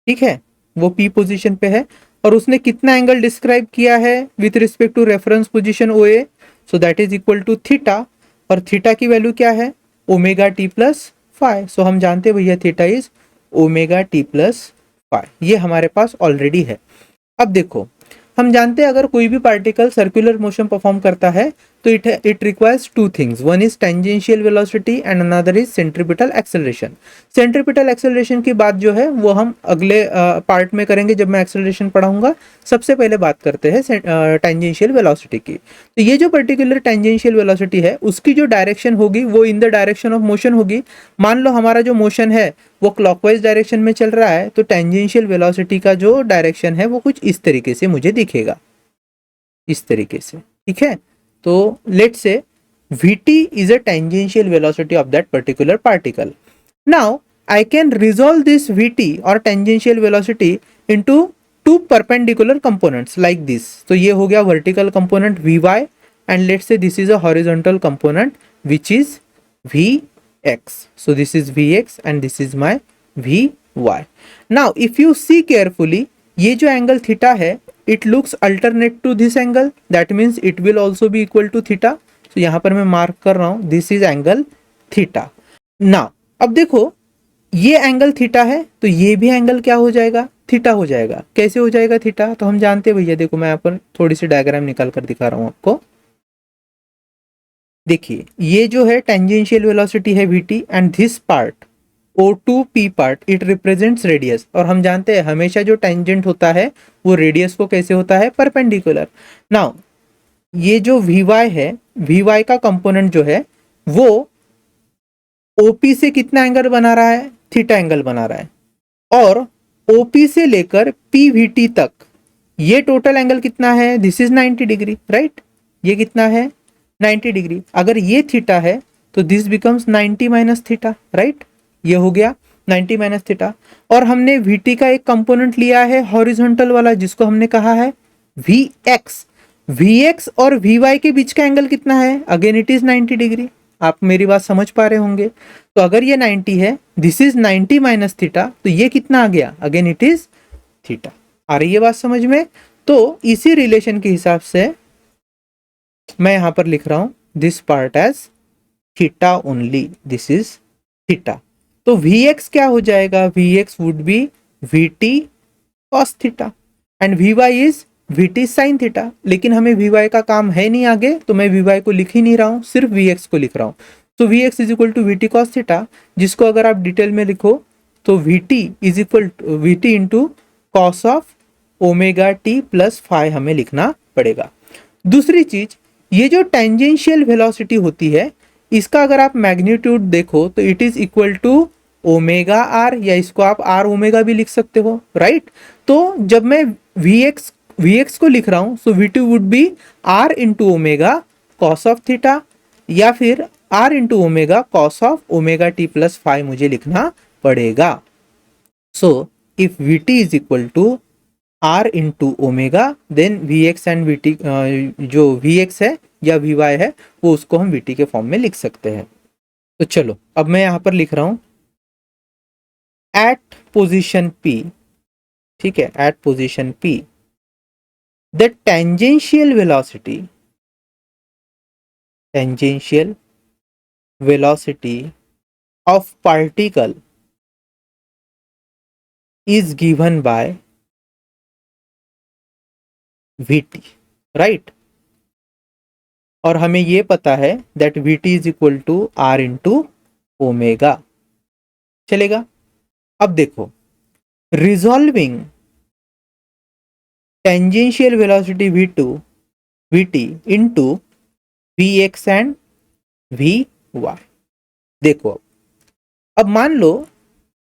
ठीक है, वो P पोजीशन पे है और उसने कितना एंगल डिस्क्राइब किया है with respect to reference position OA. So that is equal to theta. और थीटा की वैल्यू क्या है? Omega T plus phi. So हम जानते हैं भैया theta is omega T plus phi. ये हमारे पास ऑलरेडी है. अब देखो हम जानते हैं अगर कोई भी पार्टिकल सर्कुलर मोशन परफॉर्म करता है तो it requires two things. One is tangential velocity and another is centripetal acceleration. Centripetal acceleration की बात जो है वो हम अगले पार्ट में करेंगे जब मैं एक्सेलरेशन पढ़ाऊंगा. सबसे पहले बात करते हैं टेंजेंशियल वेलोसिटी की. तो ये जो पर्टिकुलर टेंजेंशियल वेलोसिटी है उसकी जो डायरेक्शन होगी वो in the direction of motion होगी. मान लो हमारा जो मोशन है वो क्लॉकवाइज डायरेक्शन में चल रहा है, तो टेंजेंशियल वेलोसिटी का जो डायरेक्शन है वो कुछ इस तरीके से मुझे दिखेगा, इस तरीके से. ठीक है. तो let's say Vt is a tangential velocity of that particular particle. Now I can resolve this Vt or tangential velocity into two perpendicular components like this. तो ये हो गया vertical component Vy and let's say this is a horizontal component which is Vx. So this is Vx and this is my Vy. Now if you see carefully, ये जो एंगल थीटा है it looks alternate to this angle, that means it will also be equal to theta. तो यहाँ पर मैं मार्क कर रहा हूँ this is angle theta. Now अब देखो ये एंगल थीटा है तो ये भी एंगल क्या हो जाएगा? थीटा हो जाएगा. कैसे हो जाएगा थीटा? तो हम जानते हैं भैया, देखो मैं यहाँ पर थोड़ी सी डायग्राम निकाल कर दिखा रहा हूँ आपको. देखिए ये जो है टेंजेंशियल वेलोसिटी है Vt and this part O2P part it represents radius. और हम जानते हैं हमेशा जो टेंजेंट होता है वो रेडियस को कैसे होता है? परपेंडिकुलर. नाउ ये जो Vy है, Vy का कंपोनेंट जो है वो OP से कितना एंगल बना रहा है? थीटा एंगल बना रहा है. और OP से लेकर PVT तक ये टोटल एंगल कितना है? This is 90 degree, right. ये कितना है? 90 डिग्री. अगर ये थीटा है तो this becomes 90 minus theta, right. ये हो गया 90 माइनस थीटा. और हमने Vt का एक कंपोनेंट लिया है हॉरिजॉन्टल वाला जिसको हमने कहा है Vx. Vx और Vy के बीच का एंगल कितना है? Again it is 90 degree. आप मेरी बात समझ पा रहे होंगे. तो अगर ये 90 है, दिस इज 90 माइनस थीटा, तो ये कितना आ गया? Again it is theta. आ रही है बात समझ में? तो इसी रिलेशन के हिसाब से मैं यहां पर लिख रहा हूं this part as theta only. This is theta. तो Vx क्या हो जाएगा? Vx would be Vt cos theta and Vy is Vt sin theta. लेकिन हमें Vy का काम है नहीं आगे, तो मैं Vy को लिख ही नहीं रहा हूं, सिर्फ Vx को लिख रहा हूं. तो Vx is equal to Vt cos theta, जिसको अगर आप डिटेल में लिखो तो Vt is equal to Vt into cos of omega T plus phi हमें लिखना पड़ेगा. दूसरी चीज, ये जो टेंजेंशियल वेलोसिटी होती है इसका अगर आप मैग्नीट्यूड देखो तो it is equal to omega r, या इसको आप आर ओमेगा भी लिख सकते हो, राइट। तो जब मैं वी एक्स को लिख रहा हूं, so v two would be r into omega cos of theta, या फिर r into omega cos of omega T plus phi मुझे लिखना पड़ेगा। So if v t is equal to r into omega, then v x and v t, जो वी एक्स है या वी वाई है वो उसको हम वी टी के फॉर्म में लिख सकते हैं। तो चलो अब मैं यहां पर लिख रहा हूं एट पोजिशन पी, ठीक है, at position p the tangential velocity of particle is given by vt, right। और हमें ये पता है that vt is equal to r into omega, चलेगा। अब देखो, resolving tangential velocity vt into vx and vy, देखो अब मान लो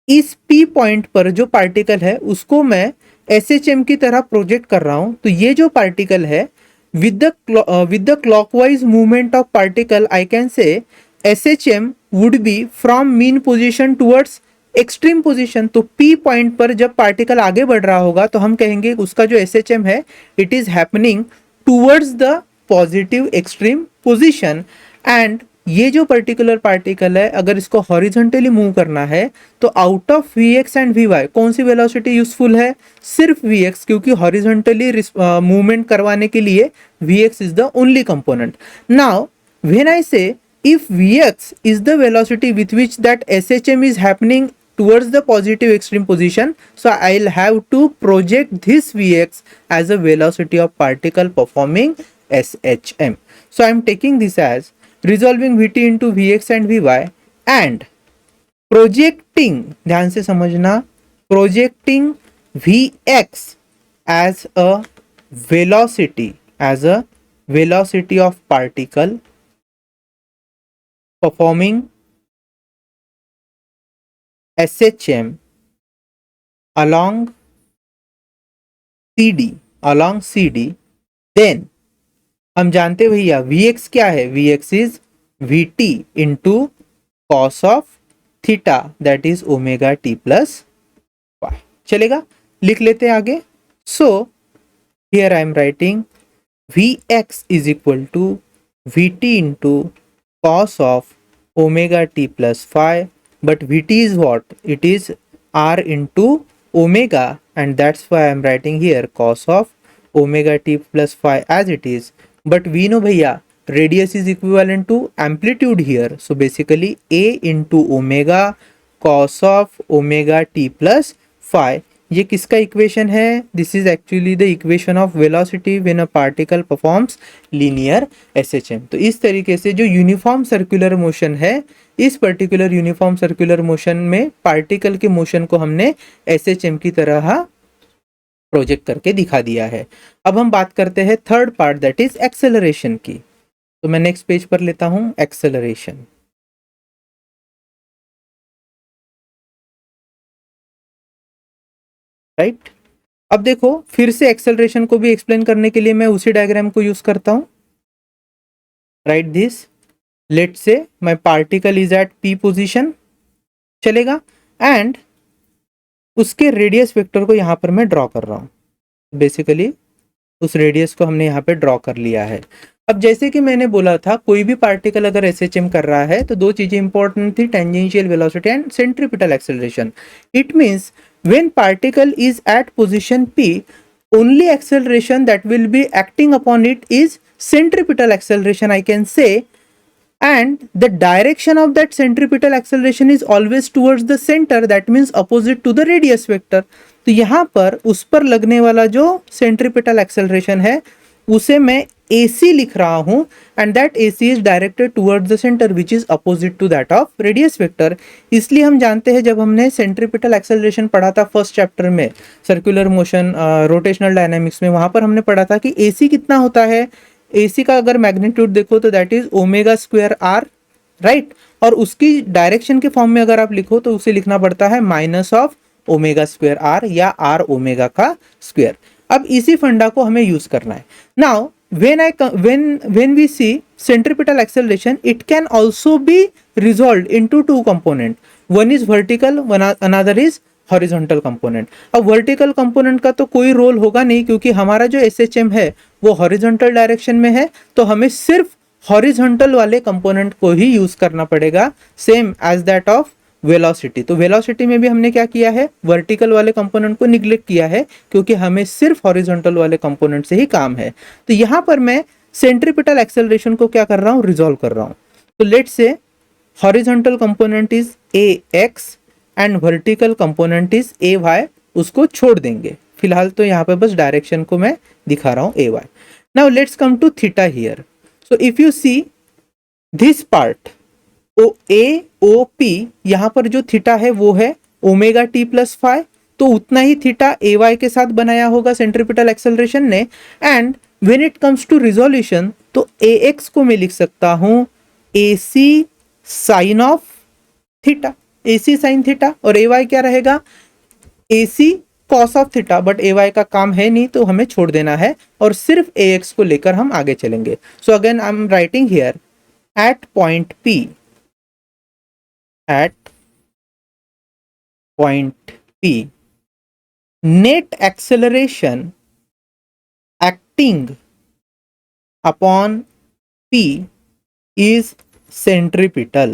इस P पॉइंट पर जो पार्टिकल है उसको मैं SHM की तरह प्रोजेक्ट कर रहा हूं, तो ये जो पार्टिकल है with the clockwise movement of particle I can से SHM would be from mean position towards extreme position. तो P पॉइंट पर जब पार्टिकल आगे बढ़ रहा होगा तो हम कहेंगे उसका जो SHM है it is happening towards the positive extreme position. And ये जो पर्टिकुलर पार्टिकल है अगर इसको हॉरिजॉन्टली मूव करना है तो out of Vx and Vy कौन सी वेलोसिटी यूजफुल है, सिर्फ Vx, क्योंकि हॉरिजॉन्टली मूवमेंट करवाने के लिए Vx is the only component. Now when I say if Vx is the velocity with which that SHM is happening towards the positive extreme position, so I'll have to project this Vx as a velocity of particle performing SHM. So I'm taking this as resolving Vt into Vx and Vy and projecting, ध्यान से समझना, projecting Vx as a velocity of particle performing SHM along CD, then हम जानते भैया Vx क्या है, Vx is Vt into cos of theta that is omega T plus y, चलेगा, लिख लेते हैं आगे। So here I am writing Vx is equal to Vt into cos of omega T plus phi, but Vt is what? It is r into omega, and that's why I am writing here cos of omega t plus phi as it is. But we know bhaiya radius is equivalent to amplitude here, so basically a into omega cos of omega t plus phi, ये किसका इक्वेशन है, this is actually the equation of velocity when a particle performs linear SHM। तो इस तरीके से जो यूनिफॉर्म सर्कुलर मोशन है, इस पर्टिकुलर यूनिफॉर्म सर्कुलर मोशन में पार्टिकल के मोशन को हमने SHM की तरह प्रोजेक्ट करके दिखा दिया है। अब हम बात करते हैं third part that is acceleration की। तो मैं नेक्स्ट पेज पर लेता हूं एक्सेलरेशन। राइट, अब देखो फिर से एक्सेलरेशन को भी एक्सप्लेन करने के लिए मैं उसी डायग्राम को यूज करता हूं। Write this, let's say my particle is at P position, चलेगा, एंड उसके रेडियस वेक्टर को यहां पर मैं ड्रॉ कर रहा हूं। बेसिकली उस रेडियस को हमने यहाँ पे ड्रॉ कर लिया है। अब जैसे कि मैंने बोला था कोई भी पार्टिकल अगर SHM कर रहा है तो दो चीजें इंपॉर्टेंट थी, tangential velocity and centripetal acceleration. It means when particle is at position P, only acceleration that will be acting upon it is centripetal acceleration I can say, and the direction of that centripetal acceleration is always towards the center, that means opposite to the radius vector। तो यहाँ पर उस पर लगने वाला जो centripetal acceleration है उसे मैं AC लिख रहा हूं, and that AC is directed towards the center which is opposite to that of radius vector। इसलिए हम जानते हैं जब हमने centripetal acceleration पढ़ा था फर्स्ट चैप्टर में सर्कुलर मोशन रोटेशनल डायनामिक्स में, वहां पर हमने पढ़ा था कि AC कितना होता है, AC का अगर मैग्नीट्यूड देखो तो that is omega square R, right. और उसकी डायरेक्शन के फॉर्म में अगर आप लिखो तो उसे लिखना पड़ता है minus of omega square r या आर ओमेगा का स्क्वायर। अब इसी फंडा को हमें यूज करना है। Now when we see centripetal acceleration, it can also be resolved into two component. One is vertical, another is horizontal component. अब वर्टिकल कंपोनेंट का तो कोई रोल होगा नहीं क्योंकि हमारा जो SHM है वो हॉरिजॉन्टल डायरेक्शन में है, तो हमें सिर्फ हॉरिजॉन्टल वाले कंपोनेंट को ही यूज करना पड़ेगा, same as that of velocity. तो वेलोसिटी में भी हमने क्या किया है, वर्टिकल वाले कंपोनेंट को निग्लेक्ट किया है क्योंकि हमें सिर्फ हॉरिजॉन्टल वाले कंपोनेंट से ही काम है। तो यहां पर मैं सेंट्रीपिटल एक्सेलरेशन को क्या कर रहा हूं, रिजॉल्व कर रहा हूं। तो let's say horizontal component is ax and vertical component is ay, उसको छोड़ देंगे फिलहाल। तो यहाँ पे बस डायरेक्शन को मैं दिखा रहा हूँ ay। Now let's come to theta here. So if you see this part O A O P, यहाँ पर जो थीटा है वो है ओमेगा टी प्लस फाइव, तो उतना ही थीटा ए वाई के साथ बनाया होगा सेंट्रीपिटल एक्सेलरेशन ने। And when it comes to resolution तो ए एक्स को मैं लिख सकता हूं A C sine of theta, A C sine theta, और ए वाई क्या रहेगा, A C cos of theta. But A Y का काम है नहीं तो हमें छोड़ देना है और सिर्फ ए एक्स को लेकर हम आगे चलेंगे। So again I am writing here eight point P, at point P, net acceleration acting upon P is centripetal,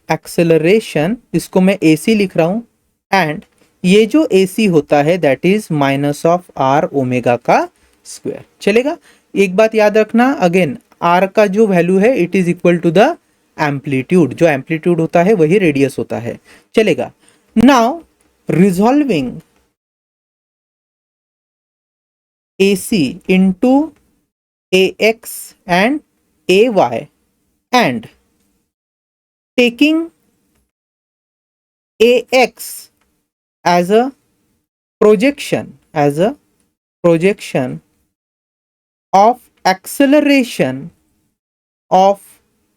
acceleration, इसको मैं AC लिख रहा हूं। एंड ये जो AC होता है that is minus of R omega का स्क्वायर। चलेगा। एक बात याद रखना, अगेन आर का जो वैल्यू है it is equal to the amplitude, जो एम्पलीट्यूड होता है वही रेडियस होता है। चलेगा। Now resolving AC into AX and AY and taking AX as a projection of acceleration of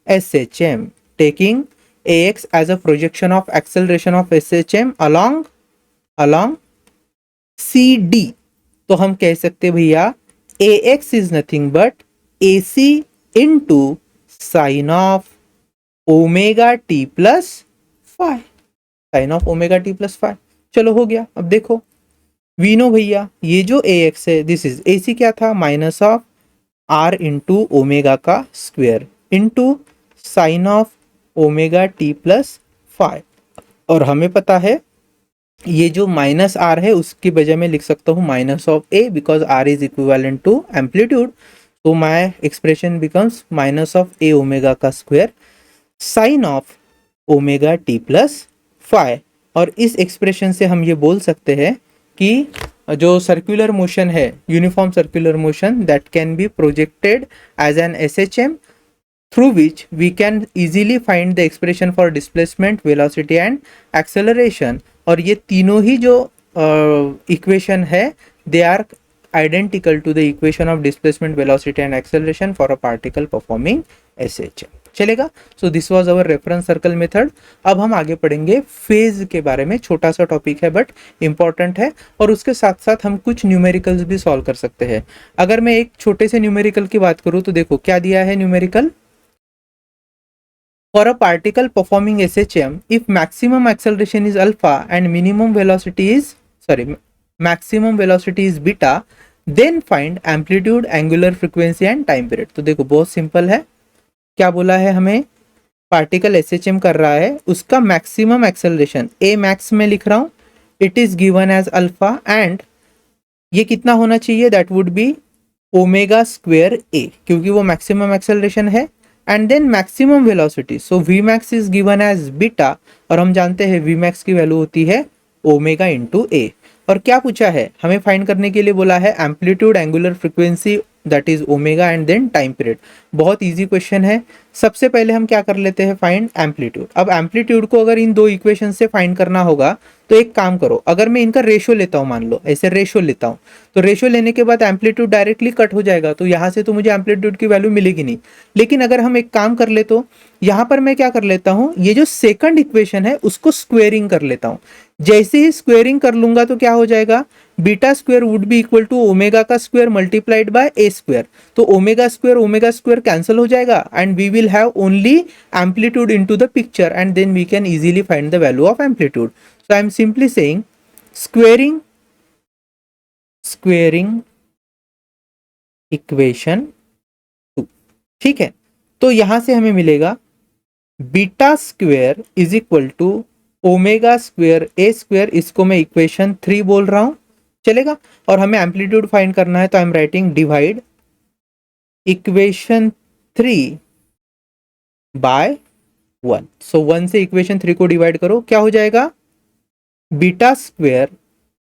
SHM, taking AX as a projection of acceleration of SHM along CD, तो हम कह सकते भैया AX is nothing but AC into sin of omega T plus five, sine of omega T plus five. चलो हो गया। अब देखो वी नो भैया ये जो AX है दिस इज AC क्या था, minus of R into omega का square into sine of omega T plus five. और हमें पता है ये जो माइनस R है उसकी वजह में लिख सकता हूँ minus of A because R is equivalent to amplitude. तो my expression becomes minus of A omega का square sine of omega T plus five. और इस एक्सप्रेशन से हम ये बोल सकते हैं कि जो सर्कुलर मोशन है, uniform circular motion that can be projected as an SHM through which we can easily find the expression for displacement, velocity and acceleration। और ये तीनों ही जो इक्वेशन है they are identical to the equation of displacement, velocity and acceleration for a particle performing SHM। चलेगा। So this was our reference circle method. अब हम आगे पढ़ेंगे फेज के बारे में। छोटा सा टॉपिक है बट इंपॉर्टेंट है, और उसके साथ साथ हम कुछ न्यूमेरिकल्स भी सॉल्व कर सकते हैं। अगर मैं एक छोटे से न्यूमेरिकल की बात करूं तो देखो क्या दिया है numerical. For a particle performing SHM, if maximum acceleration is alpha and maximum velocity is beta, then find amplitude, angular frequency and time period। तो देखो बहुत सिंपल है। क्या बोला है हमें, पार्टिकल SHM कर रहा है, उसका मैक्सिमम एक्सेलरेशन A मैक्स में लिख रहा हूं, it is given as alpha and ये कितना होना चाहिए, that would be omega square A क्योंकि वो मैक्सिमम एक्सेलरेशन है। And then maximum velocity, so V max is given as beta, और हम जानते हैं वी मैक्स की वैल्यू होती है ओमेगा इंटू ए। और क्या पूछा है हमें फाइंड करने के लिए, बोला है amplitude, angular frequency that is omega and then time period. बहुत इजी क्वेश्चन है। सबसे पहले हम क्या कर लेते हैं, फाइंड एम्पलीट्यूड। अब एम्पलीट्यूड को अगर इन दो इक्वेशन से फाइंड करना होगा तो एक काम करो, अगर मैं इनका रेशो लेता हूँ, मान लो ऐसे रेशो लेता हूँ, तो रेशो लेने के बाद एम्पलीट्यूड डायरेक्टली कट हो जाएगा, तो यहाँ से तो मुझे एम्पलीट्यूड की वैल्यू मिलेगी नहीं। लेकिन अगर हम एक काम कर ले, तो यहाँ पर मैं क्या कर लेता हूँ, ये जो सेकंड इक्वेशन है उसको स्क्वेयरिंग कर लेता हूँ। जैसे ही स्क्वेयरिंग कर लूंगा तो क्या हो जाएगा, beta square would be equal to omega का square multiplied by A square. तो ओमेगा स्क्वेयर कैंसिल हो जाएगा and we will have only amplitude into the picture and then we can easily find the value of amplitude. So I am simply saying squaring equation 2। ठीक है, तो यहां से हमें मिलेगा beta square is equal to omega square A square, इसको मैं इक्वेशन 3 बोल रहा हूं, चलेगा। और हमें एम्पलीट्यूड फाइंड करना है, तो I am writing divide equation 3 by 1। So 1 से इक्वेशन 3 को डिवाइड करो, क्या हो जाएगा, beta square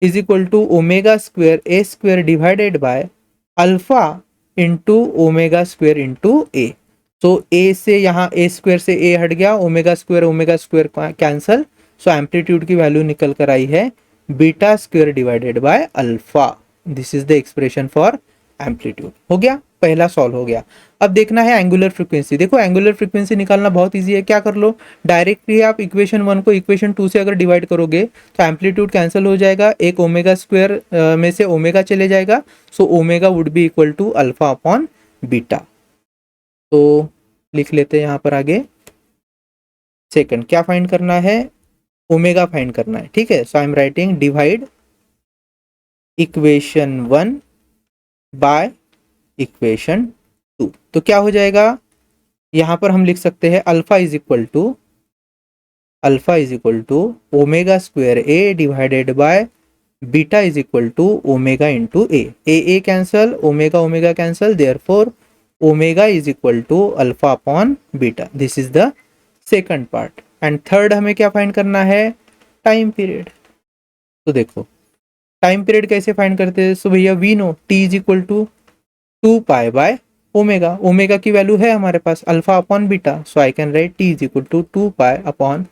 is equal to omega square A square divided by alpha into omega square into A. तो ए से यहाँ ए स्क्वेयर से ए हट गया, ओमेगा स्क्वेयर कैंसल। सो एम्पलीट्यूड की वैल्यू निकल कर आई है beta square divided by alpha. This is the expression for amplitude. हो गया, पहला सॉल्व हो गया। अब देखना है एंगुलर फ्रीक्वेंसी। देखो एंगुलर फ्रीक्वेंसी निकालना बहुत इजी है, क्या कर लो, डायरेक्टली आप इक्वेशन 1 को इक्वेशन 2 से अगर डिवाइड करोगे तो एम्पलीट्यूड कैंसिल हो जाएगा, एक ओमेगा स्क्वेयर में से ओमेगा चले जाएगा, so omega would be equal to alpha upon beta. तो लिख लेते हैं यहाँ पर आगे, सेकंड क्या फाइंड करना है, ओमेगा फाइंड करना है। ठीक है, so I am writing divide equation 1 by equation 2। तो क्या हो जाएगा, यहां पर हम लिख सकते हैं alpha is equal to omega square A divided by beta is equal to omega into A cancel, omega cancel, therefore omega is equal to alpha upon beta. This is the second part. And third हमें क्या फाइंड करना है, टाइम पीरियड। तो देखो टाइम पीरियड कैसे फाइंड करते हैं, सो भैया we know T is equal to 2 pi by omega, omega की वैल्यू है हमारे पास alpha upon beta, so I can write T is equal to 2 pi upon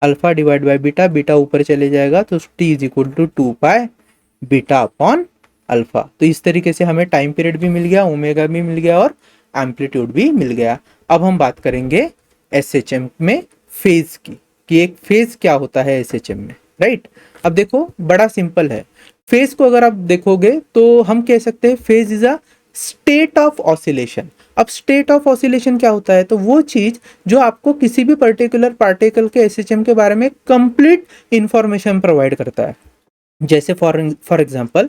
alpha divide by beta, beta ऊपर चले जाएगा तो T is equal to 2 pi beta upon alpha. तो इस तरीके से हमें टाइम पीरियड भी मिल गया, ओमेगा भी मिल गया और एम्पलीट्यूड भी मिल गया। अब हम बात करेंगे एसएचएम में फेज की, कि एक फेज क्या होता है एसएचएम में, राइट। अब देखो बड़ा सिंपल है, फेज को अगर आप देखोगे तो हम कह सकते हैं phase is a state of oscillation. अब स्टेट ऑफ ऑसिलेशन क्या होता है, तो वो चीज जो आपको किसी भी पर्टिकुलर पार्टिकल के एसएचएम के बारे में कंप्लीट इंफॉर्मेशन प्रोवाइड करता है। जैसे फॉर एग्जांपल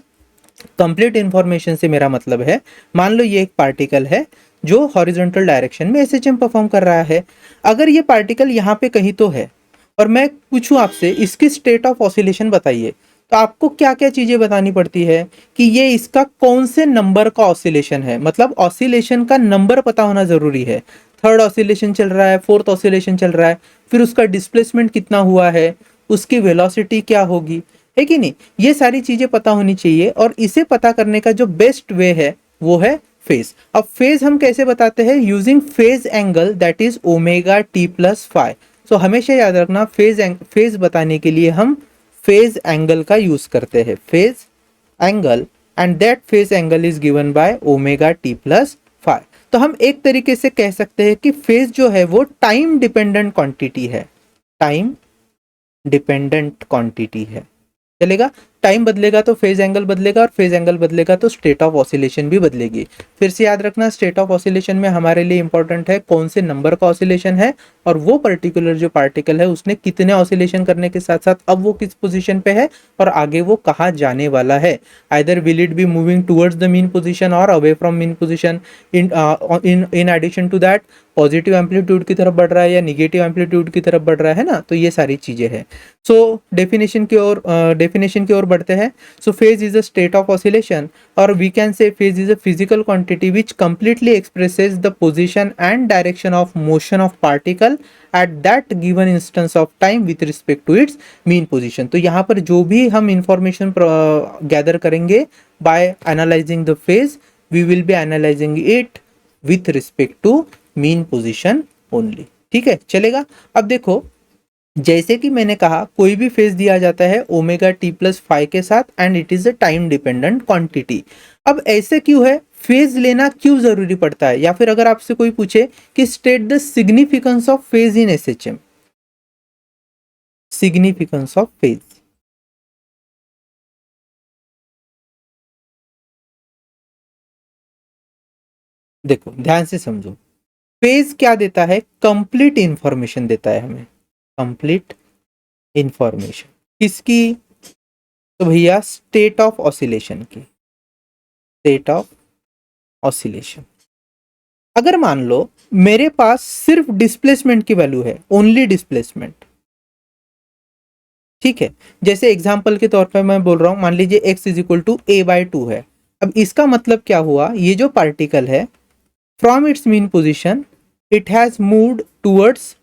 कंप्लीट इंफॉर्मेशन से मेरा मतलब है, मान लो ये एक पार्टिकल है जो हॉरिजॉन्टल डायरेक्शन में एसएचएम परफॉर्म कर रहा है। अगर ये पार्टिकल यहाँ पे कहीं तो है और मैं पूछूं आपसे इसकी स्टेट ऑफ ऑसिलेशन बताइए, तो आपको क्या क्या चीजें बतानी पड़ती है कि ये इसका कौन से नंबर का ऑसिलेशन है, मतलब ऑसिलेशन का नंबर पता होना जरूरी है। थर्ड ऑसिलेशन चल रहा है, फोर्थ ऑसिलेशन चल रहा है, फिर उसका डिस्प्लेसमेंट कितना हुआ है, उसकी वेलोसिटी क्या होगी, है कि नहीं, ये सारी चीजें पता होनी चाहिए। और इसे पता करने का जो बेस्ट वे है वो है फेज। अब फेज हम कैसे बताते हैं, using phase angle that is omega T plus five. So हमेशा याद रखना फेज बताने के लिए हम फेज एंगल का यूज करते हैं, phase angle, and that phase angle is given by omega T plus phi. तो हम एक तरीके से कह सकते हैं कि फेज जो है वो टाइम डिपेंडेंट क्वांटिटी है, टाइम डिपेंडेंट क्वांटिटी है, चलेगा। टाइम बदलेगा तो फेज एंगल बदलेगा और फेज एंगल बदलेगा तो स्टेट ऑफ ऑसिलेशन भी बदलेगी। फिर से याद रखना, स्टेट ऑफ ऑसिलेशन में हमारे लिए इंपॉर्टेंट है कौन से नंबर का ऑसिलेशन है और वो पर्टिकुलर जो पार्टिकल है उसने कितने ऑसिलेशन करने के साथ साथ अब वो किस पोजीशन पे है और आगे वो कहाँ जाने वाला है। Either will it be moving towards the mean position और away from mean position, in addition to that positive amplitude की तरफ बढ़ रहा है या निगेटिव एम्पलीट्यूड की तरफ बढ़ रहा है ना। तो ये सारी चीजें हैं। सो डेफिनेशन की ओर बढ़ते हैं। So phase is a state of oscillation और we can say phase is a physical quantity which completely expresses the position and direction of motion of particle at that given instance of time with respect to its mean position. तो यहाँ पर जो भी हम इंफॉर्मेशन गैदर करेंगे by analysing the phase, we will be analysing it with respect to mean position only. ठीक है, चलेगा। अब देखो जैसे कि मैंने कहा कोई भी फेज दिया जाता है ओमेगा टी प्लस फाइव के साथ and it is a time dependent quantity. अब ऐसे क्यों है, फेज लेना क्यों जरूरी पड़ता है, या फिर अगर आपसे कोई पूछे कि state the significance of phase in SHM, significance of phase. देखो ध्यान से समझो, फेज क्या देता है, कंप्लीट इंफॉर्मेशन देता है हमें, कंप्लीट इंफॉर्मेशन किसकी, तो भैया स्टेट ऑफ ऑसिलेशन की, स्टेट ऑफ ऑसिलेशन। अगर मान लो मेरे पास सिर्फ डिस्प्लेसमेंट की वैल्यू है, ओनली डिस्प्लेसमेंट, ठीक है, जैसे एग्जांपल के तौर पे मैं बोल रहा हूं, मान लीजिए x is equal to A by two है। अब इसका मतलब क्या हुआ, ये जो पार्टिकल है from its mean position it has moved towards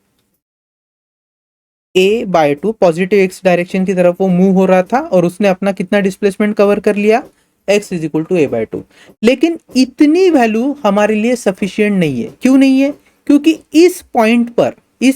a by to, positive x direction की तरफ वो मूव हो रहा था और उसने अपना कितना डिस्प्लेसमेंट कवर कर लिया, x is equal to A by two. लेकिन इतनी वैल्यू हमारे लिए सफिशियंट नहीं है। क्यों नहीं है, क्योंकि इस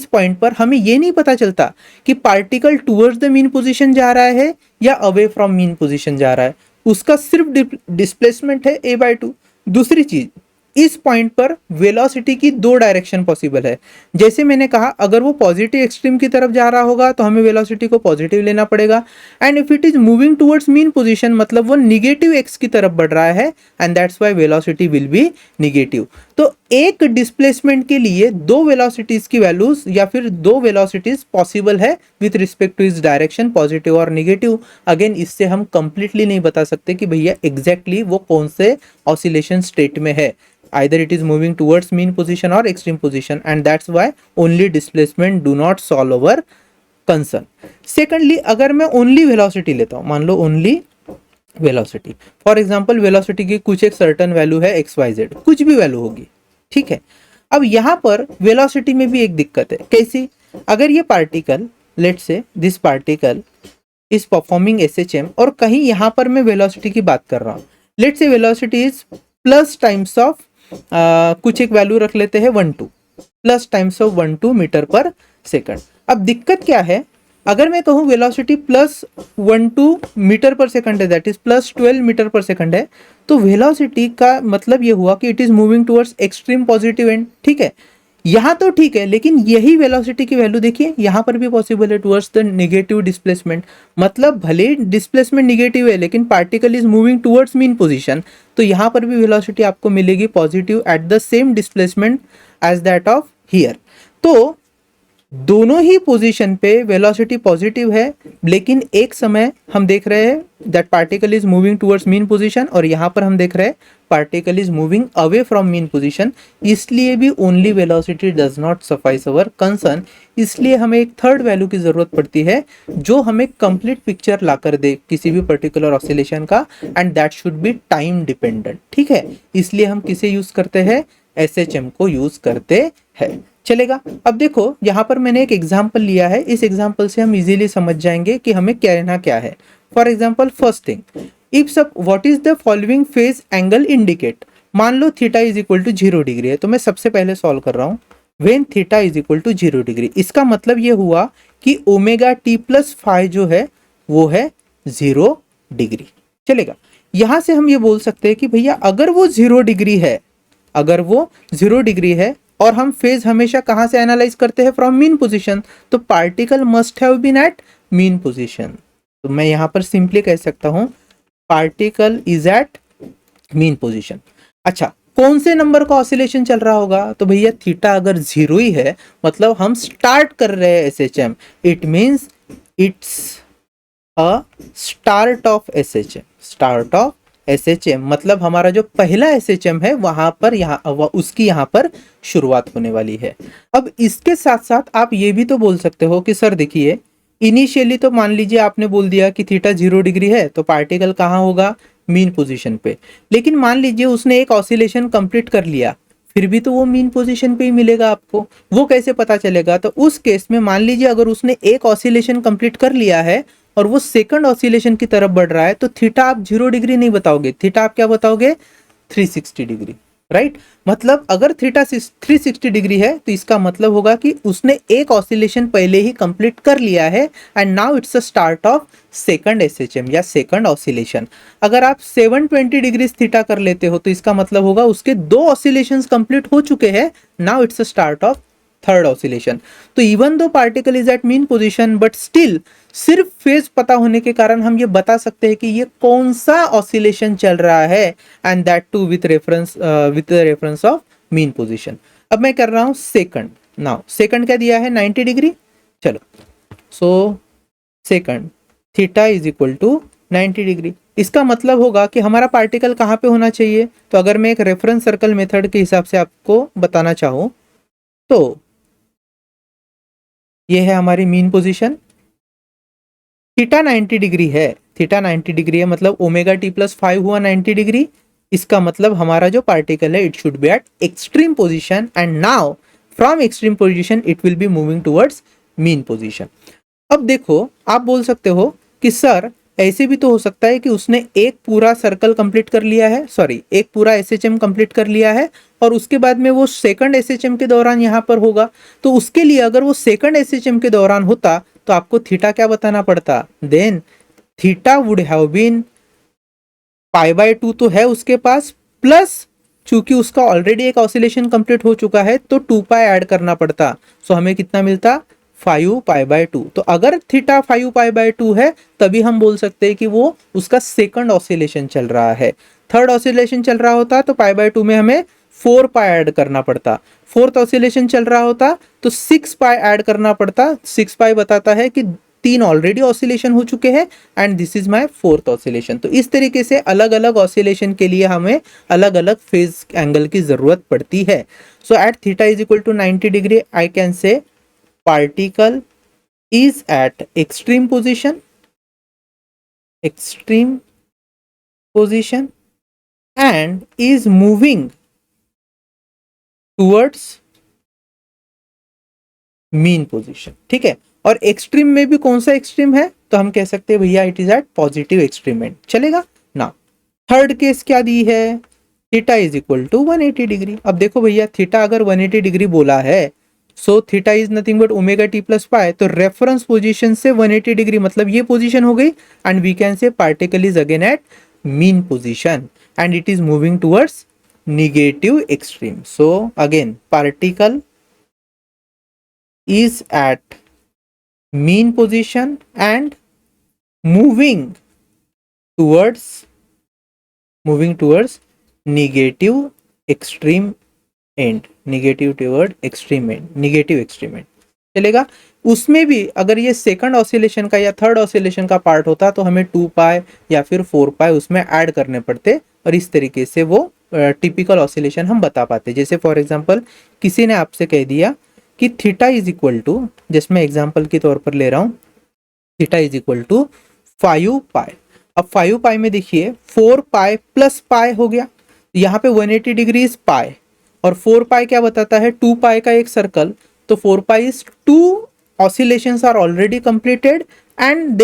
पॉइंट पर हमें ये नहीं पता चलता कि particle towards the mean position जा रहा है या अवे फ्रॉम मीन पोजीशन जा रहा है, उसका सिर्फ डिस्प्लेसमेंट है ए बाय टू। दूसरी चीज, इस पॉइंट पर वेलोसिटी की दो डायरेक्शन पॉसिबल है। जैसे मैंने कहा अगर वो पॉजिटिव एक्सट्रीम की तरफ जा रहा होगा तो हमें वेलोसिटी को पॉजिटिव लेना पड़ेगा, and if it is moving towards mean position मतलब वो निगेटिव एक्स की तरफ बढ़ रहा है and that's why velocity will be negative. तो एक डिस्प्लेसमेंट के लिए दो वेलोसिटीज की वैल्यूज या फिर दो वेलोसिटीज पॉसिबल है विथ रिस्पेक्ट टू इस डायरेक्शन, पॉजिटिव और निगेटिव। अगेन इससे हम कंप्लीटली नहीं बता सकते कि भैया एग्जैक्टली वो कौन से ऑसिलेशन स्टेट में है, either it is moving towards mean position or extreme position, and that's why only displacement do not solve our concern. Secondly, अगर मैं only velocity लेता हूं, मान लो only velocity, for example velocity की कुछ एक certain value है xyz, कुछ भी value होगी, ठीक है। अब यहां पर velocity में भी एक दिक्कत है, कैसी, अगर ये particle let's say this particle is performing SHM और कहीं यहां पर मैं velocity की बात कर रहा हूं, let's say velocity is plus times of कुछ एक वैल्यू रख लेते हैं 1 2, प्लस टाइम्स ऑफ 1 2 मीटर पर सेकंड। अब दिक्कत क्या है, अगर मैं कहूँ वेलोसिटी प्लस 1 2 मीटर पर सेकंड है, दैट इज प्लस 12 मीटर पर सेकंड है, तो वेलोसिटी का मतलब ये हुआ कि it is moving towards extreme positive and, ठीक है। यहाँ तो ठीक है, लेकिन यही वेलोसिटी की वैल्यू देखिए यहाँ पर भी पॉसिबल है टुवर्ड्स द नेगेटिव डिस्प्लेसमेंट, मतलब भले डिस्प्लेसमेंट नेगेटिव है लेकिन particle is moving towards mean position, तो यहाँ पर भी वेलोसिटी आपको मिलेगी positive at the same displacement as that of here. तो दोनों ही पोजीशन पे वेलोसिटी पॉजिटिव है, लेकिन एक समय हम देख रहे हैं that particle is moving towards mean position और यहाँ पर हम देख रहे हैं particle is moving away from mean position, इसलिए भी only velocity does not suffice our concern. इसलिए हमें एक थर्ड वैल्यू की जरूरत पड़ती है जो हमें कंप्लीट पिक्चर ला कर दे किसी भी पर्टिकुलर ऑसिलेशन का, and that should be time dependent, ठीक है। इसलिए हम किसे यूज करते हैं, एसएचएम को यूज करते हैं, चलेगा। अब देखो यहाँ पर मैंने एक एग्जाम्पल लिया है, इस एग्जाम्पल से हम इजीली समझ जाएंगे कि हमें कहना क्या है। For example first thing, if सब what is the following phase angle indicate, मान लो theta is equal to 0 degree है, तो मैं सबसे पहले सॉल्व कर रहा हूँ when theta is equal to 0 degree, इसका मतलब ये हुआ कि ओमेगा टी प्लस फाइव जो है वो है 0 डिग्री, चलेगा। यहां से हम ये बोल सकते हैं कि भैया अगर वो 0 डिग्री है, अगर वो 0 डिग्री है और हम फेज हमेशा कहां से एनालाइज करते हैं, फ्रॉम मीन पोजीशन, तो particle must have been at mean position. तो मैं यहां पर सिंपली कह सकता हूं particle is at mean position. अच्छा, कौन से नंबर का ऑसिलेशन चल रहा होगा, तो भैया थीटा अगर 0 ही है मतलब हम स्टार्ट कर रहे हैं SHM, it means it's a start of SHM, start of SHM मतलब हमारा जो पहला एसएचएम है वहां पर उसकी यहाँ पर शुरुआत होने वाली है। अब इसके साथ साथ आप ये भी तो बोल सकते हो कि सर देखिए इनिशियली तो मान लीजिए आपने बोल दिया कि थीटा 0 डिग्री है तो पार्टिकल कहाँ होगा, मीन पोजीशन पे, लेकिन मान लीजिए उसने एक ऑसिलेशन कंप्लीट कर लिया, फिर भी तो वो मीन पोजीशन पे ही मिलेगा आपको, वो कैसे पता चलेगा। तो उस केस में मान लीजिए अगर उसने एक ऑसिलेशन कंप्लीट कर लिया है और वो सेकंड ऑसिलेशन की तरफ बढ़ रहा है, तो थीटा आप 0 डिग्री नहीं बताओगे, थीटा आप क्या बताओगे, 360 डिग्री, राइट। मतलब अगर थीटा 360 डिग्री है तो इसका मतलब होगा कि उसने एक ऑसिलेशन पहले ही कंप्लीट कर लिया है and now it's a start of second SHM या सेकंड ऑसिलेशन। अगर आप 720 डिग्री थीटा कर लेते हो तो इसका मतलब होगा उसके दो ऑसिलेशंस कंप्लीट हो चुके हैं, now it's a start of third oscillation. तो even though particle is at mean position but still सिर्फ फेज पता होने के कारण हम ये बता सकते हैं कि ये कौन सा ऑसिलेशन चल रहा है and that too with reference of mean position. अब मैं कर रहा हूं सेकंड। नाउ सेकंड क्या दिया है 90 डिग्री। चलो so second theta is equal to 90 degree. इसका मतलब होगा कि हमारा पार्टिकल कहाँ पे होना चाहिए। तो अगर मैं एक रेफरेंस सर्कल मेथड के हिसाब से आपको बताना चाहूँ तो ये है हमारी मीन पोजीशन। थीटा 90 डिग्री है, थीटा 90 डिग्री है मतलब ओमेगा टी प्लस 5 हुआ 90 डिग्री। इसका मतलब हमारा जो पार्टिकल है it should be eight extreme position and now from extreme position it will be moving towards mean position. अब देखो आप बोल सकते हो कि सर ऐसे भी तो हो सकता है कि उसने एक पूरा सर्कल कंप्लीट कर लिया है, सॉरी एक पूरा एसएचएम कंप्लीट कर लिया है और उसके बाद में वो सेकंड एसएचएम के दौरान यहाँ पर होगा। तो उसके लिए अगर वो सेकंड एसएचएम के दौरान होता तो आपको थीटा क्या बताना पड़ता, then theta would have been π/2 तो है उसके पास, प्लस चूंकि उसका ऑलरेडी एक ऑसिलेशन कंप्लीट हो चुका है तो 2π ऐड करना पड़ता। सो हमें कितना मिलता 5π/2। तो अगर थीटा 5π/2 है तभी हम बोल सकते हैं कि वो उसका सेकंड ऑसिलेशन चल रहा है। थर्ड ऑसिलेशन चल रहा होता तो π/2 में हमें 4π ऐड करना पड़ता। फोर्थ ऑसिलेशन चल रहा होता तो 6π ऐड करना पड़ता। 6π बताता है कि तीन ऑलरेडी ऑसिलेशन हो चुके हैं and this is my fourth oscillation. तो इस तरीके से अलग अलग ऑसिलेशन के लिए हमें अलग अलग फेज एंगल की जरूरत पड़ती है। So at theta is equal to 90 degree I can say particle is at extreme position and is moving towards mean position। ठीक है, और एक्सट्रीम में भी कौन सा एक्सट्रीम है तो हम कह सकते हैं भैया it is at positive extreme end, चलेगा ना। थर्ड केस क्या दी है, theta is equal to 180 degree. अब देखो भैया थीटा अगर 180 डिग्री बोला है so theta is nothing but omega T plus pi, तो रेफरेंस पोजीशन से 180 डिग्री मतलब ये पोजीशन हो गई and we can say particle is again at mean position and it is moving towards negative extreme. So again particle is at mean position and moving towards negative extreme end, negative extreme end चलेगा। उसमें भी अगर ये सेकंड ऑसिलेशन का या थर्ड ऑसिलेशन का पार्ट होता तो हमें 2π या फिर 4π उसमें ऐड करने पड़ते और इस तरीके से वो टिपिकल ऑसिलेशन हम बता पाते। जैसे फॉर एग्जांपल किसी ने आपसे कह दिया कि theta is equal to, just मैं एग्जांपल के तौर पर ले रहा हूं, थीटा इज इक्वल टू 5π। अब 5π में देखिए 4π प्लस पाई हो गया, यहाँ पे 180 डिग्री इज पाई और 4π क्या बताता है 2π का एक सर्कल, तो 4π is 2 oscillations are already completed and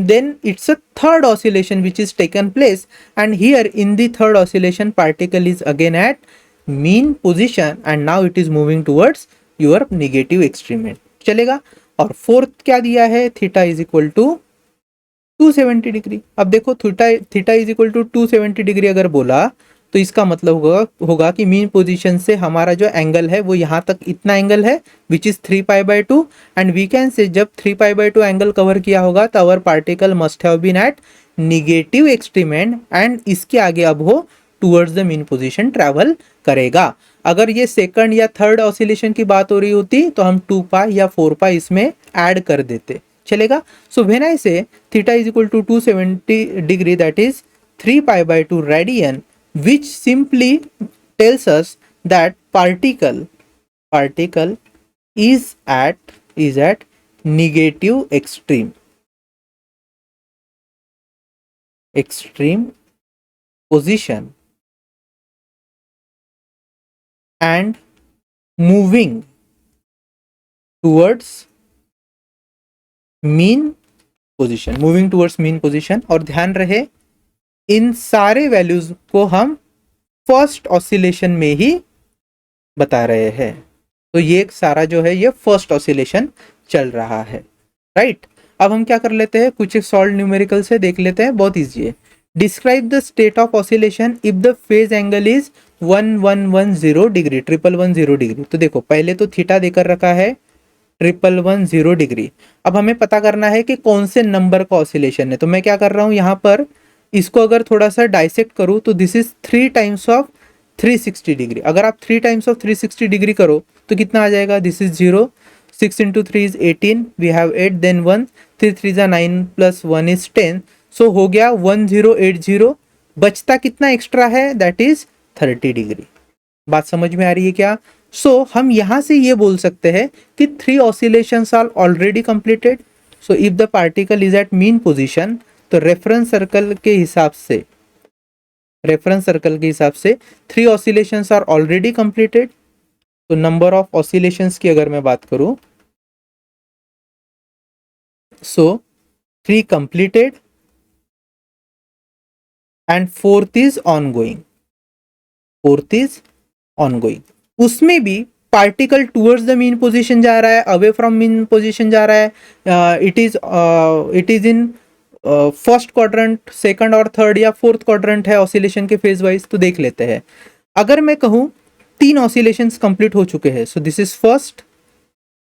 then it's a third oscillation which is taken place and here in the third oscillation particle is again at mean position and now it is moving towards your negative extreme end, चलेगा। और फोर्थ क्या दिया है, theta is equal to 270 degree. अब देखो theta is equal to 270 degree अगर बोला तो इसका मतलब होगा कि मीन पोजीशन से हमारा जो एंगल है वो यहाँ तक इतना एंगल है which is 3π/2 and we can say जब 3π/2 एंगल कवर किया होगा तो our particle must have been at negative extreme and and इसके आगे अब वो towards the mean position travel करेगा। अगर ये सेकंड या थर्ड ऑसिलेशन की बात हो रही होती तो हम 2π या 4π इसमें ऐड कर देते, चलेगा। सो when I say theta is equal to 270 degree that is 3π/2 radian which simply tells us that particle is at negative extreme position and moving towards mean position। और ध्यान रहे इन सारे वैल्यूज को हम फर्स्ट ऑसिलेशन में ही बता रहे हैं। तो ये सारा जो है ये फर्स्ट ऑसिलेशन चल रहा है, राइट। अब हम क्या कर लेते हैं, कुछ एक सॉल्व न्यूमेरिकल से देख लेते हैं, बहुत इजी है। Describe the state of oscillation if the phase angle is 1110 degree, 1110 degree. तो देखो पहले तो थीटा देकर रखा है 1110 डिग्री। अब हमें पता करना है कि कौन से नंबर का ऑसिलेशन है। तो मैं क्या कर रहा हूं यहाँ पर, इसको अगर थोड़ा सा डाइसेक्ट करूं तो this is 3 times of 360 degree. अगर आप 3 टाइम्स ऑफ 360 डिग्री करो तो कितना आ जाएगा, this is 0, 6 into 3 is 18, we have 8 then 1, 3 3 is 9 plus 1 is 10, so हो गया 1080। बचता कितना एक्स्ट्रा है, दैट इज 30 डिग्री। बात समझ में आ रही है क्या? हम यहां से ये बोल सकते हैं कि 3 oscillations are already completed. So if the particle is at mean position, तो रेफरेंस सर्कल के हिसाब से 3 ऑसिलेशंस आर ऑलरेडी कंप्लीटेड। तो नंबर ऑफ ऑसिलेशंस की अगर मैं बात करूं, सो 3 completed and fourth is ongoing। उसमें भी particle towards the mean position जा रहा है, अवे फ्रॉम मीन पोजीशन जा रहा है, it is in first quadrant, second और थर्ड या फोर्थ क्वाड्रेंट है ऑसिलेशन के फेज वाइज। तो देख लेते हैं। अगर मैं कहूं 3 ऑसिलेशंस कंप्लीट हो चुके हैं, so this is first,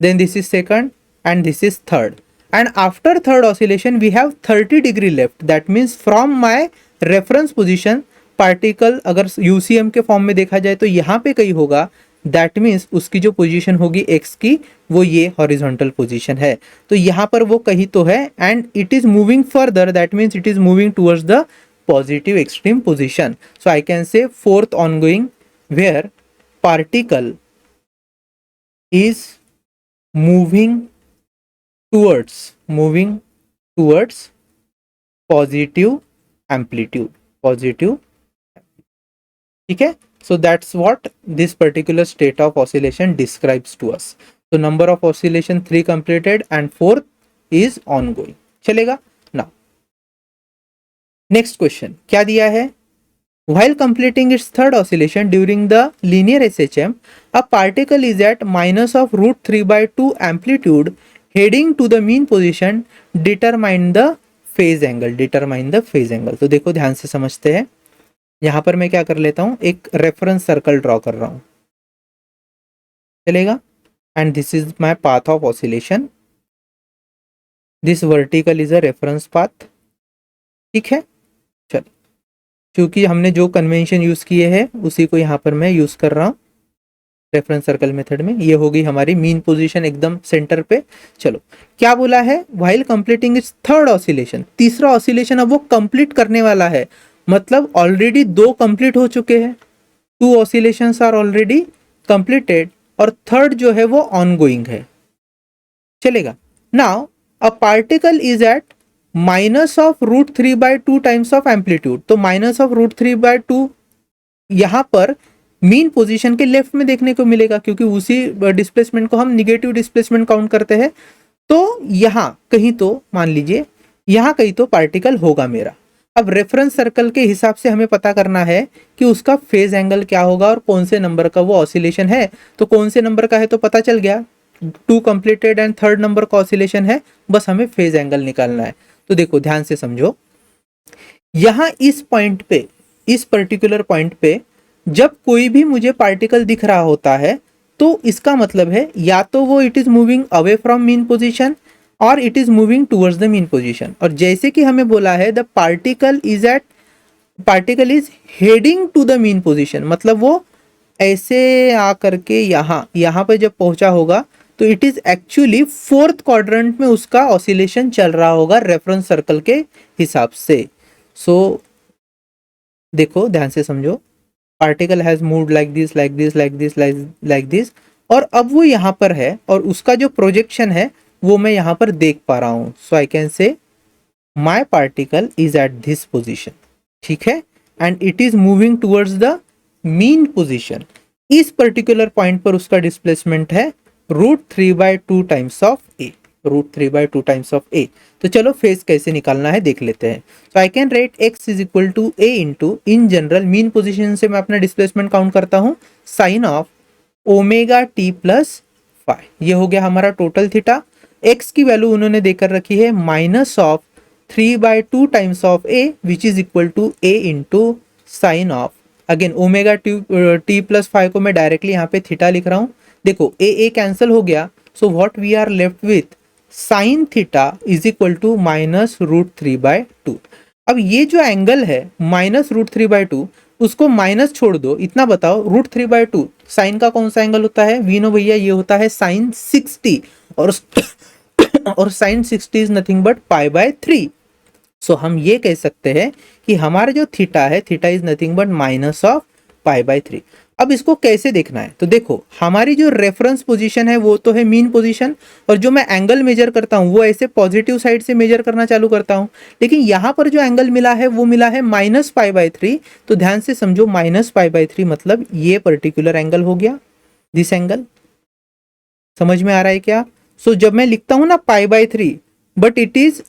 then this is second and this is third, and after third oscillation we have 30 degree left। that means from my reference position particle अगर UCM के फॉर्म में देखा जाए तो यहाँ पे कहीं होगा, that means उसकी जो पोजीशन होगी x की, वो ये हॉरिजॉन्टल पोजीशन है। तो यहाँ पर वो कहीं तो है and it is moving further, that means it is moving towards the positive extreme position। so I can say fourth ongoing where particle is moving towards positive amplitude। ठीक है। so that's what this particular state of oscillation describes to us। so number of oscillation 3 completed and 4th is ongoing। चलेगा ना। नेक्स्ट क्वेश्चन क्या दिया है, while completing its third oscillation during the linear SHM, a particle is at minus of √3/2 amplitude heading to the mean position, determine the phase angle। तो देखो ध्यान से समझते हैं। यहां पर मैं क्या कर लेता हूं, एक रेफरेंस सर्कल ड्रॉ कर रहा हूं, चलेगा। And this is my path of oscillation, this vertical is a reference path. ठीक है, चलो, क्योंकि हमने जो कन्वेंशन यूज किए हैं उसी को यहां पर मैं यूज कर रहा हूं रेफरेंस सर्कल मेथड में। ये होगी हमारी मीन पोजीशन एकदम सेंटर पे। चलो क्या बोला है, while completing it's third oscillation, तीसरा ऑसिलेशन अब वो कंप्लीट करने वाला है, मतलब ऑलरेडी 2 कंप्लीट हो चुके हैं, 2 ऑसिलेशंस आर ऑलरेडी कंप्लीटेड, और थर्ड जो है वो ऑनगोइंग है। चलेगा। Now a particle is at minus of √3/2 times of amplitude. तो माइनस ऑफ √3/2 यहां पर मीन पोजीशन के लेफ्ट में देखने को मिलेगा, क्योंकि उसी डिस्प्लेसमेंट को हम निगेटिव डिस्प्लेसमेंट काउंट करते हैं। तो यहां कहीं तो मान लीजिए यहां कहीं तो पार्टिकल होगा मेरा। अब रेफरेंस सर्कल के हिसाब से हमें पता करना है कि उसका फेज एंगल क्या होगा और कौन से नंबर का वो ऑसिलेशन है। तो कौन से नंबर का है तो पता चल गया, 2 कंप्लीटेड एंड थर्ड नंबर का ऑसिलेशन है, बस हमें फेज एंगल निकालना है। तो देखो ध्यान से समझो, यहां इस पॉइंट पे, इस पर्टिकुलर पॉइंट पे जब कोई भी मुझे पार्टिकल दिख रहा होता है तो इसका मतलब है या तो वो it is moving away from mean position और it is moving towards the mean position. और जैसे कि हमें बोला है the particle is heading to the mean position, मतलब वो ऐसे आकर के यहाँ पे जब पहुंचा होगा तो it is actually fourth quadrant में उसका ऑसिलेशन चल रहा होगा रेफरेंस सर्कल के हिसाब से। सो देखो ध्यान से समझो, particle has moved like this like this like this like this, और अब वो यहाँ पर है और उसका जो प्रोजेक्शन है वो मैं यहाँ पर देख पा रहा हूँ। सो I can say my particle is at this position. ठीक है, and it is moving towards the mean position. इस पर्टिकुलर पॉइंट पर उसका डिस्प्लेसमेंट है √3/2 times of A. √3/2 times of A. तो चलो फेज कैसे निकालना है देख लेते हैं। तो I can write x is equal to A into, in general mean position से मैं अपना डिस्प्लेसमेंट काउंट करता हूँ, sine of omega T plus phi. ये हो गया हमारा टोटल थीटा। x की वैल्यू उन्होंने देकर रखी है -3/2 times of a which is equal to a into sine of, again omega T plus five को मैं डायरेक्टली यहाँ पे थीटा लिख रहा हूँ। देखो ए कैंसिल हो गया, so what we are left with sine theta is equal to -√3/2। अब ये जो एंगल है -√3/2, उसको माइनस छोड़ दो, इतना बताओ √3/2 साइन का कौन सा एंगल होता है? वी नो भैया, ये होता है साइन 60, और साइन 60 इज नथिंग बट π/3। सो हम ये कह सकते हैं कि हमारा जो थीटा है, theta is nothing but minus of π/3। अब इसको कैसे देखना है? तो देखो हमारी जो रेफरेंस पोजीशन है वो तो है मीन पोजीशन, और जो मैं एंगल मेजर करता हूँ वो ऐसे पॉजिटिव साइड से मेजर करना चालू करता हूँ। लेकिन यहाँ पर जो एंगल मिला है वो मिला है -π/3। तो ध्यान से समझो, -π/3 मतलब ये पर्टिकुलर एंगल हो गया, दिस एंगल। समझ में आ रहा है क्या? सो जब मैं लिखता हूँ ना π/3, but it is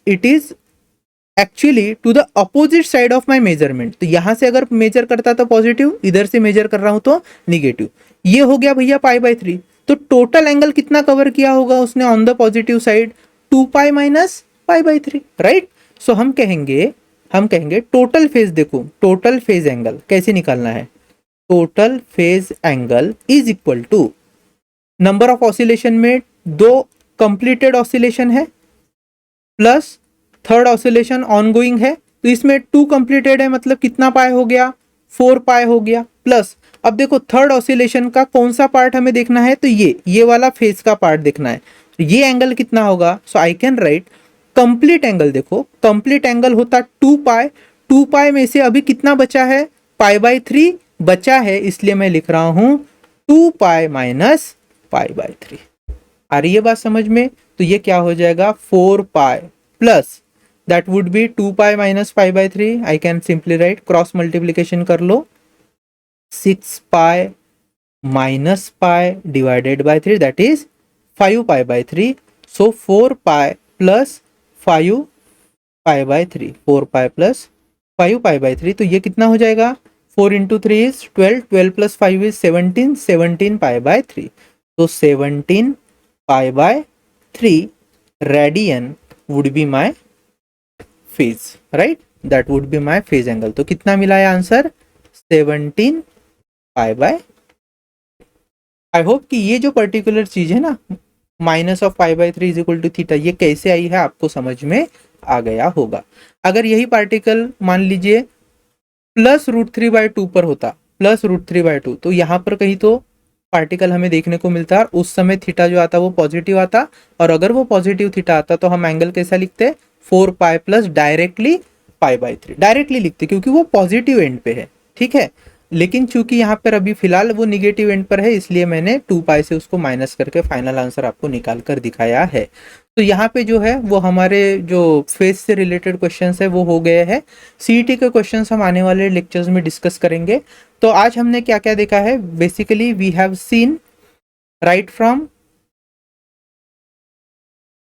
actually to the opposite side of my measurement. तो यहां से अगर मेजर करता तो पॉजिटिव, इधर से मेजर कर रहा हूं तो निगेटिव। ये हो गया भैया π/3। तो टोटल एंगल कितना कवर किया होगा उसने on the positive side? 2π minus π/3, right. So हम कहेंगे टोटल फेज। देखो टोटल फेज एंगल कैसे निकालना है? Total phase angle is equal to number of oscillation में 2 कंप्लीटेड ऑसिलेशन है प्लस थर्ड ऑसिलेशन ऑनगोइंग है, तो इसमें 2 कंप्लीटेड है, मतलब कितना पाए हो गया? 4 पाए हो गया। प्लस अब देखो थर्ड ऑसिलेशन का कौन सा पार्ट हमें देखना है? तो ये वाला फेज का पार्ट देखना है। तो ये एंगल कितना होगा? So I can write complete angle. देखो कंप्लीट एंगल होता 2π में से अभी कितना बचा है? π/3 बचा है, इसलिए मैं लिख रहा हूं 2π माइनस π/3। आ रही है बात समझ में? तो ये क्या हो जाएगा? 4π plus that would be 2π minus π/3. I can simply write, cross multiplication कर लो, 6π minus π divided by 3, that is 5π/3. So 4π plus 5π/3, 4π plus 5π/3। तो ये कितना हो जाएगा? 4 into 3 is 12, 12 plus 5 is 17, 17π/3। तो 17π/3 radian would be my phase, right? That would be my phase angle। तो कितना मिला है आंसर? 17π/। आई होप कि ये जो पर्टिकुलर चीज है ना, -π/3 इज इक्वल टू थीटा, ये कैसे आई है आपको समझ में आ गया होगा। अगर यही पार्टिकल मान लीजिए +√3/2 पर होता, +√3/2, तो यहाँ पर कहीं तो पार्टिकल हमें देखने को मिलता है, और उस समय थीटा जो आता वो पॉजिटिव आता, और अगर वो पॉजिटिव थीटा आता तो हम एंगल कैसा लिखते? 4π प्लस डायरेक्टली π/3 डायरेक्टली लिखते, क्योंकि वो पॉजिटिव एंड पे है, ठीक है। लेकिन चूंकि यहाँ पर अभी फिलहाल वो निगेटिव एंड पर है, इसलिए मैंने 2π से उसको माइनस करके फाइनल आंसर आपको निकाल कर दिखाया है। तो यहाँ पे जो है वो हमारे जो फेज से रिलेटेड क्वेश्चंस है वो हो गए हैं। सीईटी के क्वेश्चंस हम आने वाले लेक्चर्स में डिस्कस करेंगे। तो आज हमने क्या क्या देखा है? Basically we have seen right from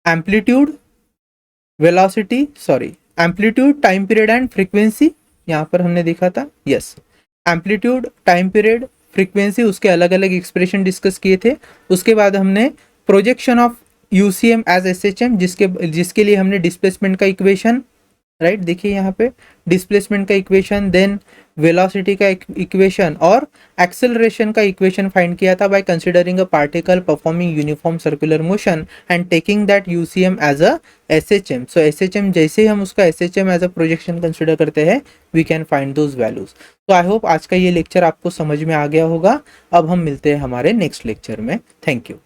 amplitude, velocity, amplitude, time period and frequency. यहाँ पर हमने देखा था, yes, amplitude, time period, frequency, उसके अलग अलग एक्सप्रेशन डिस्कस किए थे। उसके बाद हमने projection of UCM as SHM, जिसके लिए हमने डिस्प्लेसमेंट का इक्वेशन, राइट, देखिए यहाँ पे डिस्प्लेसमेंट का इक्वेशन, देन वेलोसिटी का इक्वेशन और एक्सेलरेशन का इक्वेशन फाइंड किया था by considering a particle performing uniform circular motion and taking that UCM as a SHM. So SHM जैसे ही हम उसका SHM as a projection consider करते हैं, we can find those values. तो आई होप आज का ये लेक्चर आपको समझ में आ गया होगा। अब हम मिलते हैं हमारे नेक्स्ट लेक्चर में। Thank you.